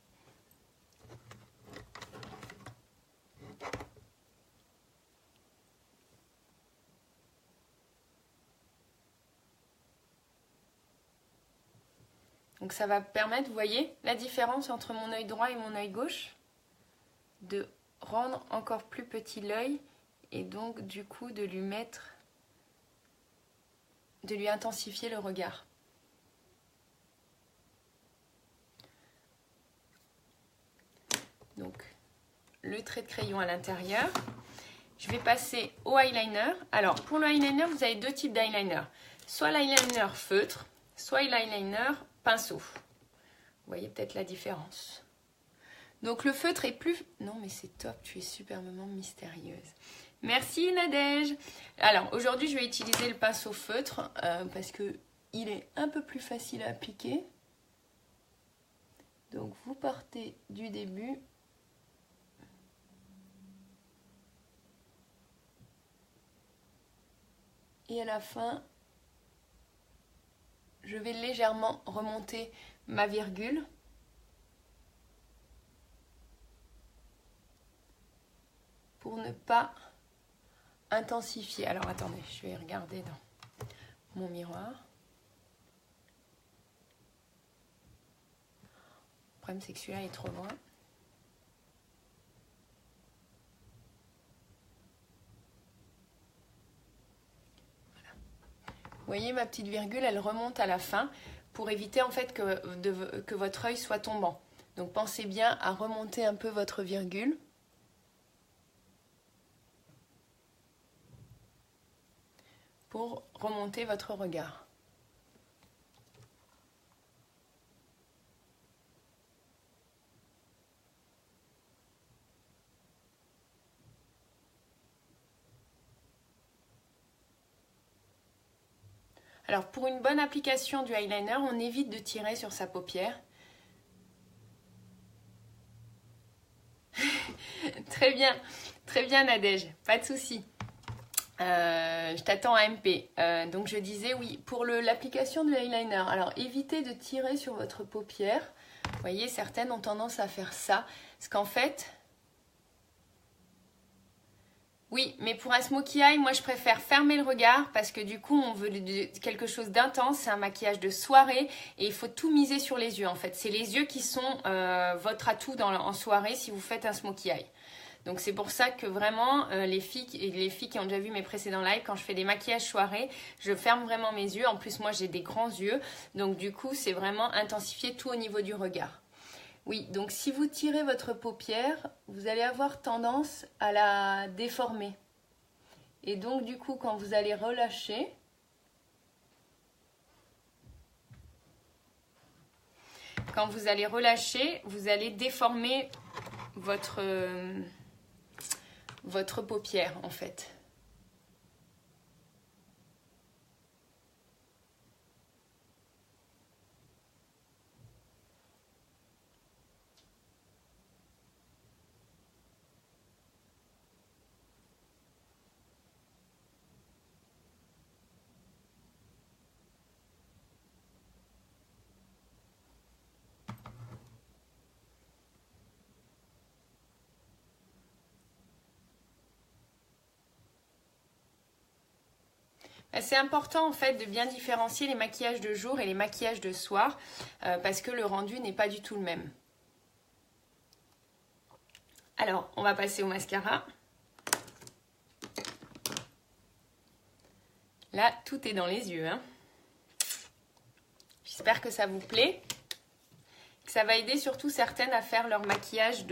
Donc ça va permettre, vous voyez, la différence entre mon œil droit et mon œil gauche, de rendre encore plus petit l'œil et donc du coup de lui intensifier le regard. Donc, le trait de crayon à l'intérieur. Je vais passer au eyeliner. Alors, pour le eyeliner, vous avez deux types d'eyeliner. Soit l'eyeliner feutre, soit l'eyeliner pinceau. Vous voyez peut-être la différence. Donc, le feutre est plus... Non, mais c'est top, tu es superbement mystérieuse. Merci Nadège. Alors, aujourd'hui, je vais utiliser le pinceau feutre parce qu'il est un peu plus facile à appliquer. Donc, vous partez du début. Et à la fin, je vais légèrement remonter ma virgule. Pour ne pas intensifier. Alors attendez, je vais regarder dans mon miroir. Le problème c'est que celui-là est trop loin. Vous voyez ma petite virgule, elle remonte à la fin pour éviter en fait que votre œil soit tombant. Donc pensez bien à remonter un peu votre virgule. Pour remonter votre regard. Alors pour une bonne application du eyeliner, on évite de tirer sur sa paupière. Très bien Nadège, pas de souci. Je t'attends à MP. Donc je disais oui, pour l'application de l'eyeliner, alors évitez de tirer sur votre paupière. Vous voyez, certaines ont tendance à faire ça. Parce qu'en fait, oui, mais pour un smokey eye, moi je préfère fermer le regard parce que du coup on veut quelque chose d'intense, c'est un maquillage de soirée et il faut tout miser sur les yeux en fait. C'est les yeux qui sont votre atout en soirée si vous faites un smokey eye. Donc c'est pour ça que vraiment les filles qui ont déjà vu mes précédents lives, quand je fais des maquillages soirée, je ferme vraiment mes yeux. En plus moi j'ai des grands yeux, donc du coup c'est vraiment intensifier tout au niveau du regard. Oui, donc si vous tirez votre paupière, vous allez avoir tendance à la déformer. Et donc du coup quand vous allez relâcher, vous allez déformer votre paupière en fait. C'est important en fait de bien différencier les maquillages de jour et les maquillages de soir parce que le rendu n'est pas du tout le même. Alors, on va passer au mascara. Là, tout est dans les yeux. Hein. J'espère que ça vous plaît. Que ça va aider surtout certaines à faire leur maquillage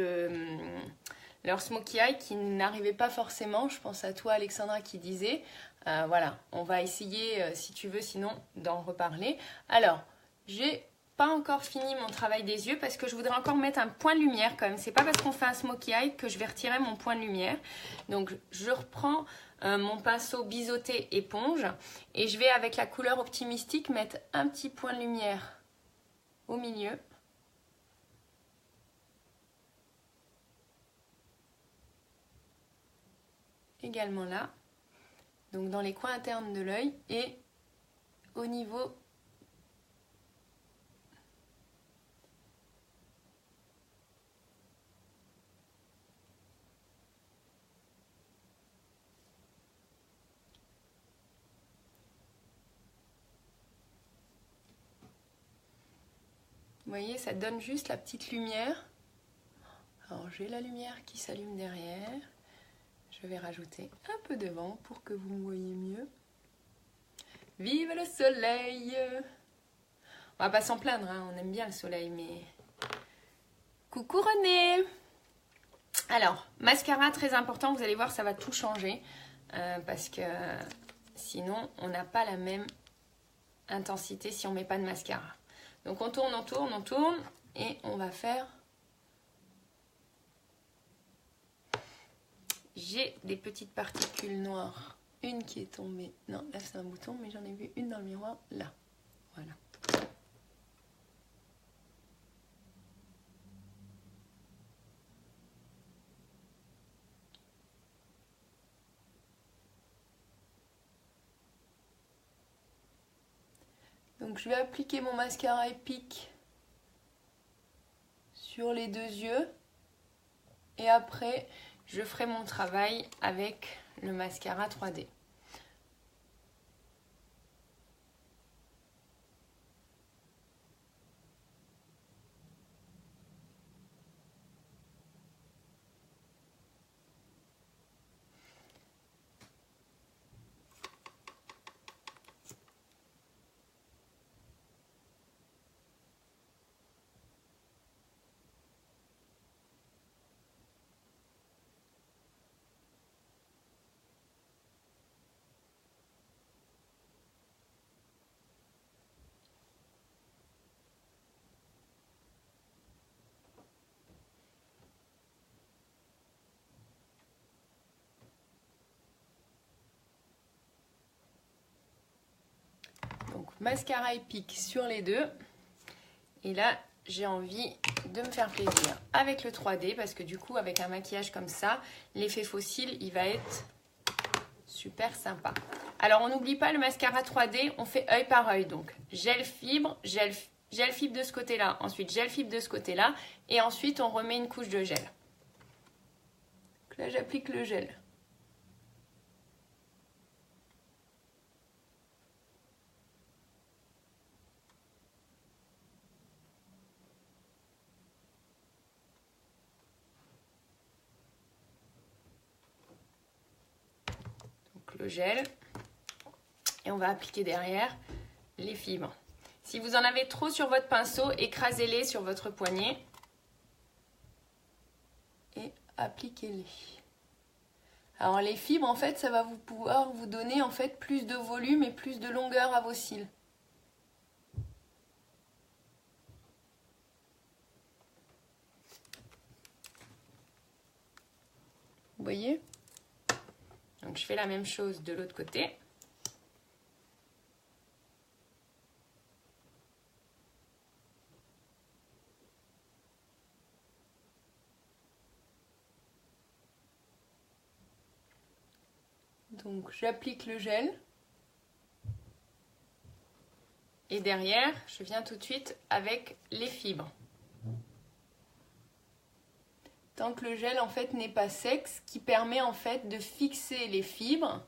leur smokey eye qui n'arrivait pas forcément. Je pense à toi Alexandra qui disait. Voilà, on va essayer si tu veux sinon d'en reparler. Alors, j'ai pas encore fini mon travail des yeux parce que je voudrais encore mettre un point de lumière quand même. C'est pas parce qu'on fait un smokey eye que je vais retirer mon point de lumière. Donc je reprends mon pinceau biseauté éponge et je vais avec la couleur optimistique mettre un petit point de lumière au milieu. Également là, donc dans les coins internes de l'œil et au niveau vous voyez, ça donne juste la petite lumière. Alors j'ai la lumière qui s'allume derrière. Je vais rajouter un peu de vent pour que vous me voyez mieux. Vive le soleil! On va pas s'en plaindre, hein, on aime bien le soleil, mais... Coucou René! Alors, mascara très important, vous allez voir, ça va tout changer. Parce que sinon, on n'a pas la même intensité si on ne met pas de mascara. Donc on tourne, on tourne, on tourne. Et on va faire... J'ai des petites particules noires. Une qui est tombée. Non, là c'est un bouton, mais j'en ai vu une dans le miroir. Là. Voilà. Donc je vais appliquer mon mascara Epic sur les deux yeux. Et après, je ferai mon travail avec le mascara 3D. mascara épique sur les deux. Et là, j'ai envie de me faire plaisir avec le 3D parce que du coup, avec un maquillage comme ça, l'effet fossile, il va être super sympa. Alors, on n'oublie pas le mascara 3D, on fait œil par œil. Donc, gel fibre de ce côté-là, ensuite gel fibre de ce côté-là, et ensuite, on remet une couche de gel. Donc là, j'applique le gel. Le gel et on va appliquer derrière les fibres. Si vous en avez trop sur votre pinceau, écrasez-les sur votre poignet et appliquez-les. Alors les fibres, en fait, ça va pouvoir vous donner en fait plus de volume et plus de longueur à vos cils. Vous voyez ? Donc je fais la même chose de l'autre côté. Donc j'applique le gel. Et derrière, je viens tout de suite avec les fibres. Tant que le gel en fait n'est pas sec, ce qui permet en fait de fixer les fibres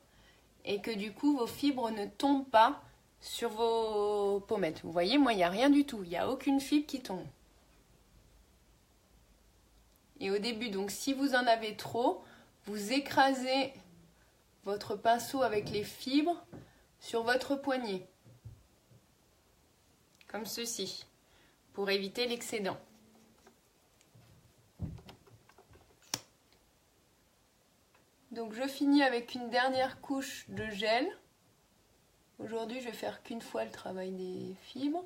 et que du coup vos fibres ne tombent pas sur vos pommettes. Vous voyez, moi il n'y a rien du tout, il n'y a aucune fibre qui tombe. Et au début, donc si vous en avez trop, vous écrasez votre pinceau avec les fibres sur votre poignet. Comme ceci, pour éviter l'excédent. Donc je finis avec une dernière couche de gel. Aujourd'hui, je vais faire qu'une fois le travail des fibres.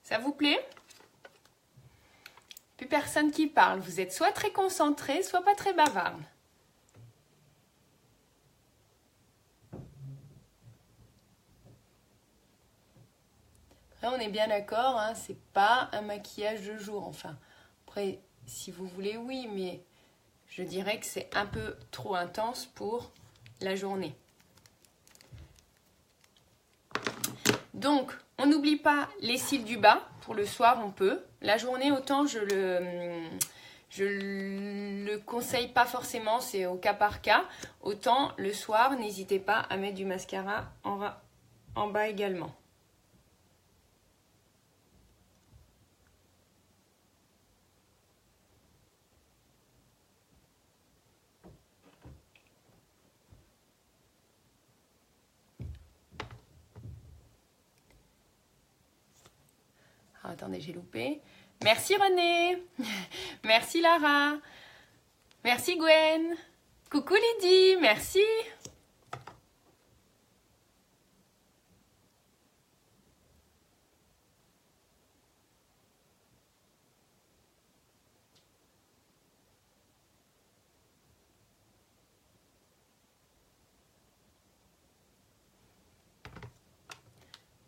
Ça vous plaît ? Plus personne qui parle. Vous êtes soit très concentré, soit pas très bavarde. Après, on est bien d'accord, hein, c'est pas un maquillage de jour. Enfin, après, si vous voulez, oui, mais je dirais que c'est un peu trop intense pour la journée. Donc, on n'oublie pas les cils du bas. Pour le soir, on peut. La journée, autant je le conseille pas forcément, c'est au cas par cas. Autant le soir, n'hésitez pas à mettre du mascara en bas également. Ah, attendez, j'ai loupé. Merci René. Merci Lara. Merci Gwen. Coucou Lydie, merci.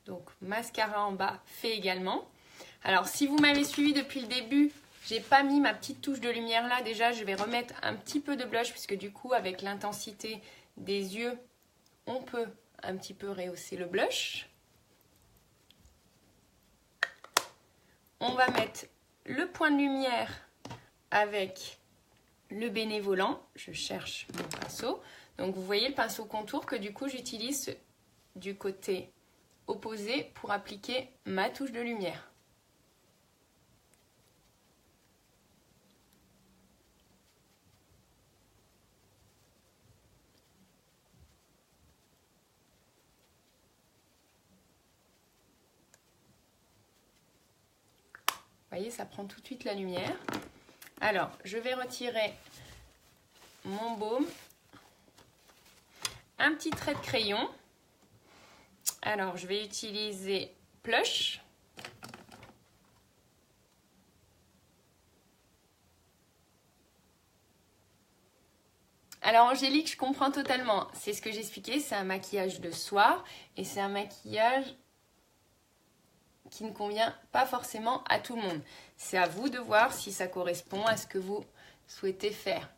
Donc mascara en bas fait également. Alors si vous m'avez suivi depuis le début, j'ai pas mis ma petite touche de lumière là. Déjà je vais remettre un petit peu de blush puisque du coup avec l'intensité des yeux, on peut un petit peu rehausser le blush. On va mettre le point de lumière avec le bénévolant. Je cherche mon pinceau. Donc vous voyez le pinceau contour que du coup j'utilise du côté opposé pour appliquer ma touche de lumière. Vous voyez, ça prend tout de suite la lumière. Alors, je vais retirer mon baume. Un petit trait de crayon. Alors, je vais utiliser Plush. Alors Angélique, je comprends totalement. C'est ce que j'expliquais, c'est un maquillage de soir et c'est un maquillage qui ne convient pas forcément à tout le monde. C'est à vous de voir si ça correspond à ce que vous souhaitez faire.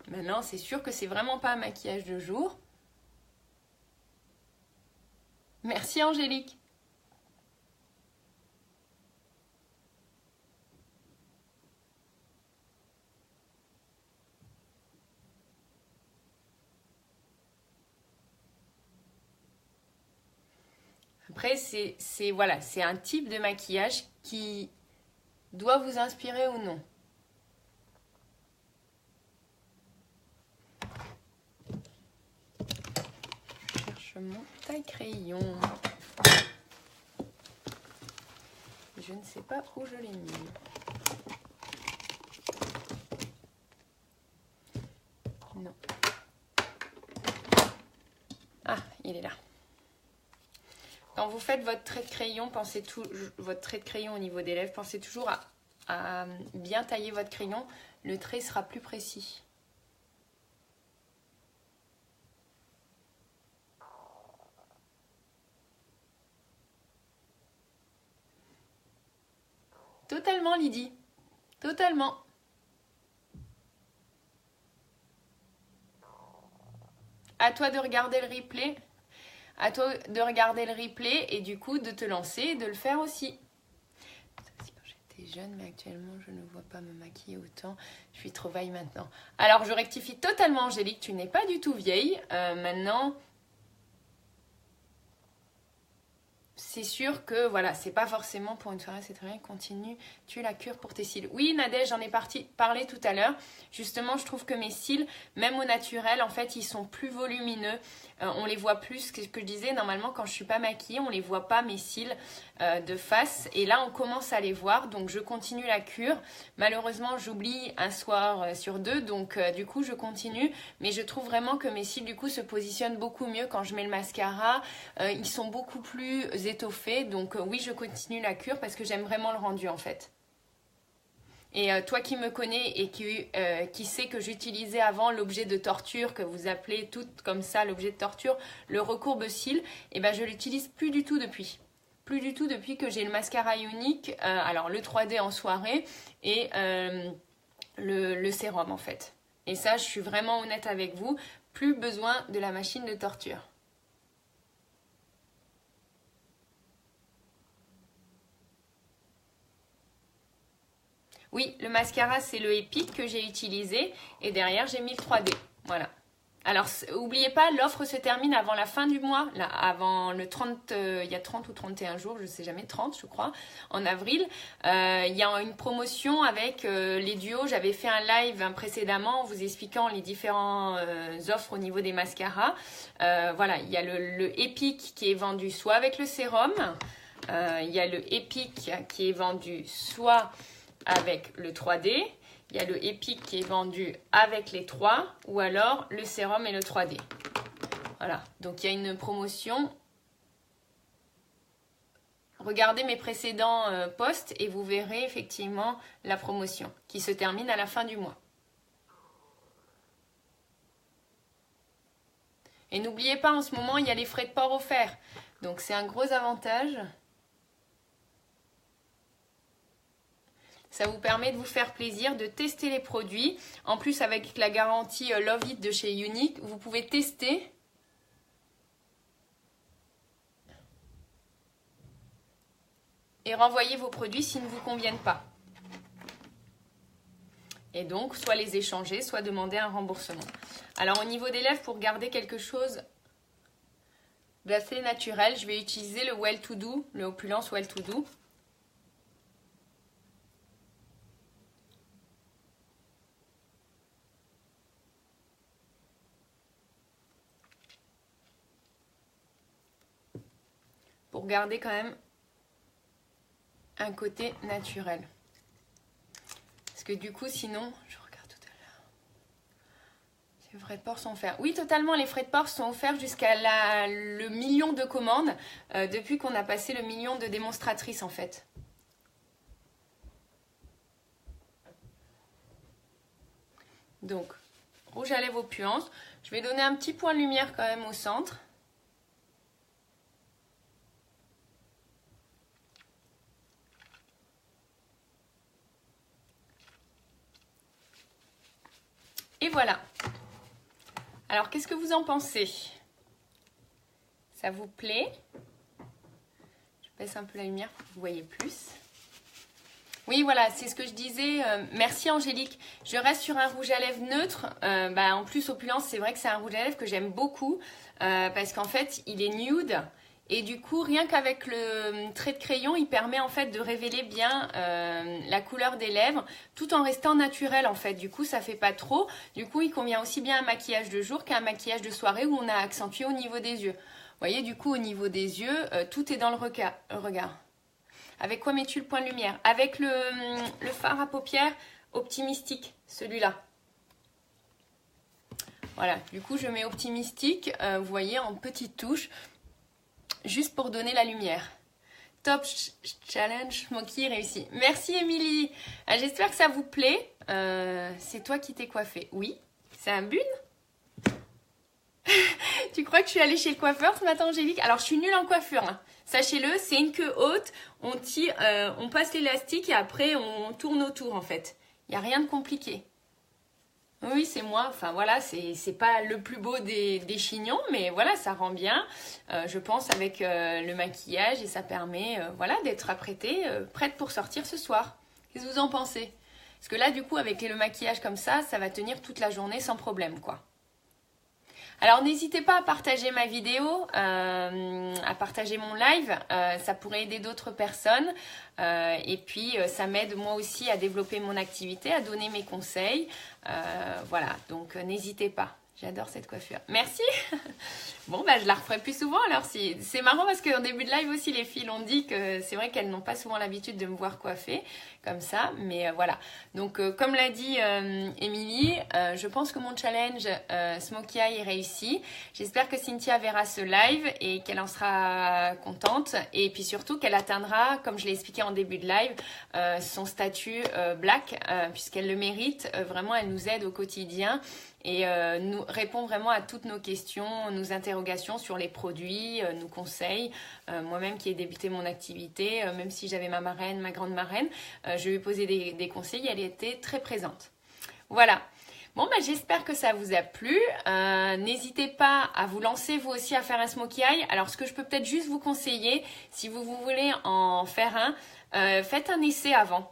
Maintenant, c'est sûr que c'est vraiment pas un maquillage de jour. Merci Angélique. Après, voilà, c'est un type de maquillage qui doit vous inspirer ou non. Je cherche mon taille-crayon. Je ne sais pas où je l'ai mis. Non. Ah, il est là. Quand vous faites votre trait de crayon, votre trait de crayon au niveau des lèvres, pensez toujours à bien tailler votre crayon. Le trait sera plus précis. Totalement Lydie. Totalement. À toi de regarder le replay. À toi de regarder le replay et du coup de te lancer et de le faire aussi. J'étais jeune, mais actuellement je ne vois pas me maquiller autant. Je suis trop vieille maintenant. Alors je rectifie totalement Angélique, tu n'es pas du tout vieille. Maintenant, c'est sûr que voilà, c'est pas forcément pour une soirée, c'est très bien. Continue, tu la cure pour tes cils. Oui, Nadège, j'en ai parlé tout à l'heure. Justement, je trouve que mes cils, même au naturel, en fait, ils sont plus volumineux. On les voit plus, ce que je disais, normalement, quand je suis pas maquillée, on les voit pas, mes cils de face. Et là, on commence à les voir, donc je continue la cure. Malheureusement, j'oublie un soir sur deux, donc du coup, je continue. Mais je trouve vraiment que mes cils, du coup, se positionnent beaucoup mieux quand je mets le mascara. Ils sont beaucoup plus étoffés, donc oui, je continue la cure parce que j'aime vraiment le rendu, en fait. Et toi qui me connais et qui sait que j'utilisais avant l'objet de torture, que vous appelez tout comme ça l'objet de torture, le recourbe-cils, et ben je l'utilise plus du tout depuis. Plus du tout depuis que j'ai le mascara Unique, alors le 3D en soirée et le sérum en fait. Et ça, je suis vraiment honnête avec vous, plus besoin de la machine de torture. Oui, le mascara, c'est le Epic que j'ai utilisé. Et derrière, j'ai mis le 3D. Voilà. Alors, n'oubliez pas, l'offre se termine avant la fin du mois. Là, avant le 30, il y a 30 ou 31 jours, je ne sais jamais, 30 je crois, en avril. Il y a une promotion avec les duos. J'avais fait un live précédemment en vous expliquant les différentes offres au niveau des mascaras. Voilà, il y a le Epic qui est vendu soit avec le sérum. Il y a le Epic qui est vendu soit avec le 3D, il y a le Epic qui est vendu avec les 3 ou alors le sérum et le 3D. Voilà, donc il y a une promotion. Regardez mes précédents posts et vous verrez effectivement la promotion qui se termine à la fin du mois. Et n'oubliez pas, en ce moment, il y a les frais de port offerts. Donc c'est un gros avantage. Ça vous permet de vous faire plaisir, de tester les produits. En plus, avec la garantie Love It de chez Unique, vous pouvez tester. Et renvoyer vos produits s'ils ne vous conviennent pas. Et donc, soit les échanger, soit demander un remboursement. Alors, au niveau des lèvres, pour garder quelque chose d'assez naturel, je vais utiliser le Well To Do, le Opulence Well To Do. Pour garder quand même un côté naturel. Parce que du coup, sinon, je regarde tout à l'heure. Si Les frais de port sont offerts. Oui, totalement, les frais de port sont offerts jusqu'à le million de commandes depuis qu'on a passé le million de démonstratrices en fait. Donc, rouge à lèvres opulence. Je vais donner un petit point de lumière quand même au centre. Et voilà. Alors, qu'est-ce que vous en pensez? Ça vous plaît? Je baisse un peu la lumière pour que vous voyez plus. Oui, voilà, c'est ce que je disais. Merci Angélique. Je reste sur un rouge à lèvres neutre. En plus, Opulence, c'est vrai que c'est un rouge à lèvres que j'aime beaucoup parce qu'en fait, il est nude. Et du coup, rien qu'avec le trait de crayon, il permet en fait de révéler bien la couleur des lèvres tout en restant naturel en fait. Du coup, ça fait pas trop. Du coup, il convient aussi bien à un maquillage de jour qu'à un maquillage de soirée où on a accentué au niveau des yeux. Vous voyez, du coup, au niveau des yeux, tout est dans le regard. Avec quoi mets-tu le point de lumière? Avec le fard à paupières Optimistique, celui-là. Voilà, du coup, je mets Optimistique, vous voyez, en petite touche, juste pour donner la lumière. Top challenge, Moki réussi. Merci Émilie. J'espère que ça vous plaît. C'est toi qui t'es coiffée. Oui, c'est un bune. Tu crois que je suis allée chez le coiffeur ce matin, Angélique? Alors, je suis nulle en coiffure. Hein. Sachez-le, c'est une queue haute. On tire, on passe l'élastique et après, on tourne autour, en fait. Il n'y a rien de compliqué. Oui, c'est moi. Enfin, voilà, c'est pas le plus beau des chignons, mais voilà, ça rend bien, je pense, avec le maquillage et ça permet, voilà, d'être apprêtée, prête pour sortir ce soir. Qu'est-ce que vous en pensez? Parce que là, du coup, avec le maquillage comme ça va tenir toute la journée sans problème, quoi. Alors n'hésitez pas à partager ma vidéo, à partager mon live, ça pourrait aider d'autres personnes et puis ça m'aide moi aussi à développer mon activité, à donner mes conseils, voilà, donc n'hésitez pas. J'adore cette coiffure. Merci. Bon, bah, je la referai plus souvent. Alors, c'est marrant parce qu'en début de live aussi, les filles l'ont dit que c'est vrai qu'elles n'ont pas souvent l'habitude de me voir coiffée comme ça. Mais voilà. Donc, comme l'a dit Émilie, je pense que mon challenge Smokey Eye est réussi. J'espère que Cynthia verra ce live et qu'elle en sera contente. Et puis surtout qu'elle atteindra, comme je l'ai expliqué en début de live, son statut black, puisqu'elle le mérite. Vraiment, elle nous aide au quotidien. Et nous répond vraiment à toutes nos questions, nos interrogations sur les produits, nous conseille. Moi-même qui ai débuté mon activité, même si j'avais ma marraine, ma grande marraine, je lui ai posé des conseils, elle était très présente. Voilà. Bon, bah, j'espère que ça vous a plu. N'hésitez pas à vous lancer vous aussi à faire un smokey eye. Alors, ce que je peux peut-être juste vous conseiller, si vous voulez en faire un, faites un essai avant.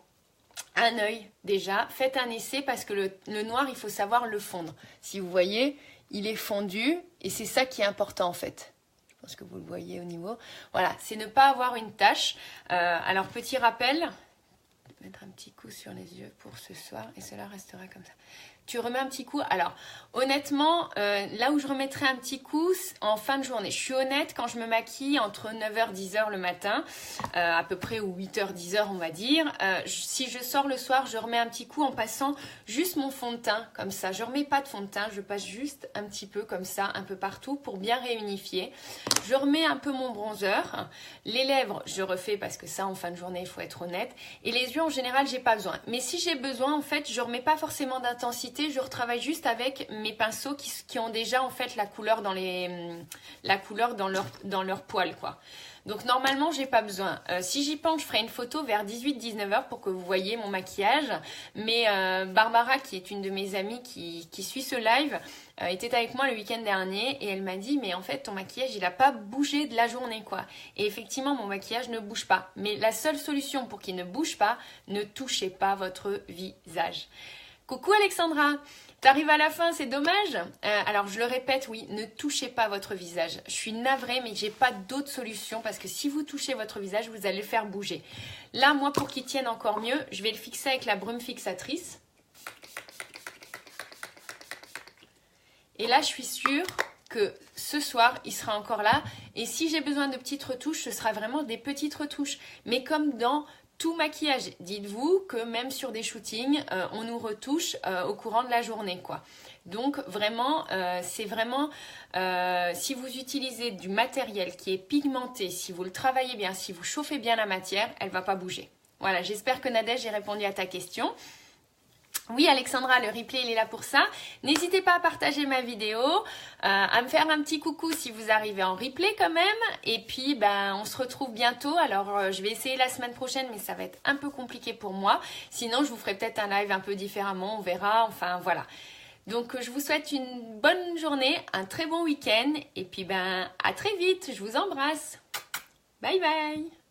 Un œil déjà, faites un essai parce que le noir, il faut savoir le fondre. Si vous voyez, il est fondu et c'est ça qui est important en fait. Je pense que vous le voyez au niveau. Voilà, c'est ne pas avoir une tache. Alors, petit rappel, mettre un petit coup sur les yeux pour ce soir et cela restera comme ça. Tu remets un petit coup. Alors, honnêtement, là où je remettrai un petit coup, en fin de journée. Je suis honnête, quand je me maquille entre 9h et 10h le matin, à peu près, ou 8h, 10h, on va dire. Si je sors le soir, je remets un petit coup en passant juste mon fond de teint, comme ça. Je remets pas de fond de teint, je passe juste un petit peu comme ça, un peu partout, pour bien réunifier. Je remets un peu mon bronzer. Les lèvres, je refais parce que ça, en fin de journée, il faut être honnête. Et les yeux, en général, j'ai pas besoin. Mais si j'ai besoin, en fait, je remets pas forcément d'intensité. Je retravaille juste avec mes pinceaux qui ont déjà en fait la couleur dans leur poil, quoi. Donc normalement j'ai pas besoin. Si j'y pense, je ferai une photo vers 18-19h pour que vous voyez mon maquillage. Mais Barbara, qui est une de mes amies qui suit ce live, était avec moi le week-end dernier et elle m'a dit mais en fait ton maquillage il a pas bougé de la journée, quoi. Et effectivement mon maquillage ne bouge pas. Mais la seule solution pour qu'il ne bouge pas, ne touchez pas votre visage. Coucou Alexandra, t'arrives à la fin, c'est dommage. Alors je le répète, oui, ne touchez pas votre visage. Je suis navrée, mais j'ai pas d'autre solution parce que si vous touchez votre visage, vous allez le faire bouger. Là, moi, pour qu'il tienne encore mieux, je vais le fixer avec la brume fixatrice. Et là, je suis sûre que ce soir, il sera encore là. Et si j'ai besoin de petites retouches, ce sera vraiment des petites retouches. Mais comme dans tout maquillage. Dites-vous que même sur des shootings, on nous retouche au courant de la journée, quoi. Donc vraiment, c'est vraiment, si vous utilisez du matériel qui est pigmenté, si vous le travaillez bien, si vous chauffez bien la matière, elle ne va pas bouger. Voilà, j'espère que Nadège, j'ai répondu à ta question. Oui, Alexandra, le replay, il est là pour ça. N'hésitez pas à partager ma vidéo, à me faire un petit coucou si vous arrivez en replay quand même. Et puis, ben, on se retrouve bientôt. Alors, je vais essayer la semaine prochaine, mais ça va être un peu compliqué pour moi. Sinon, je vous ferai peut-être un live un peu différemment, on verra. Enfin, voilà. Donc, je vous souhaite une bonne journée, un très bon week-end. Et puis, ben, à très vite. Je vous embrasse. Bye bye.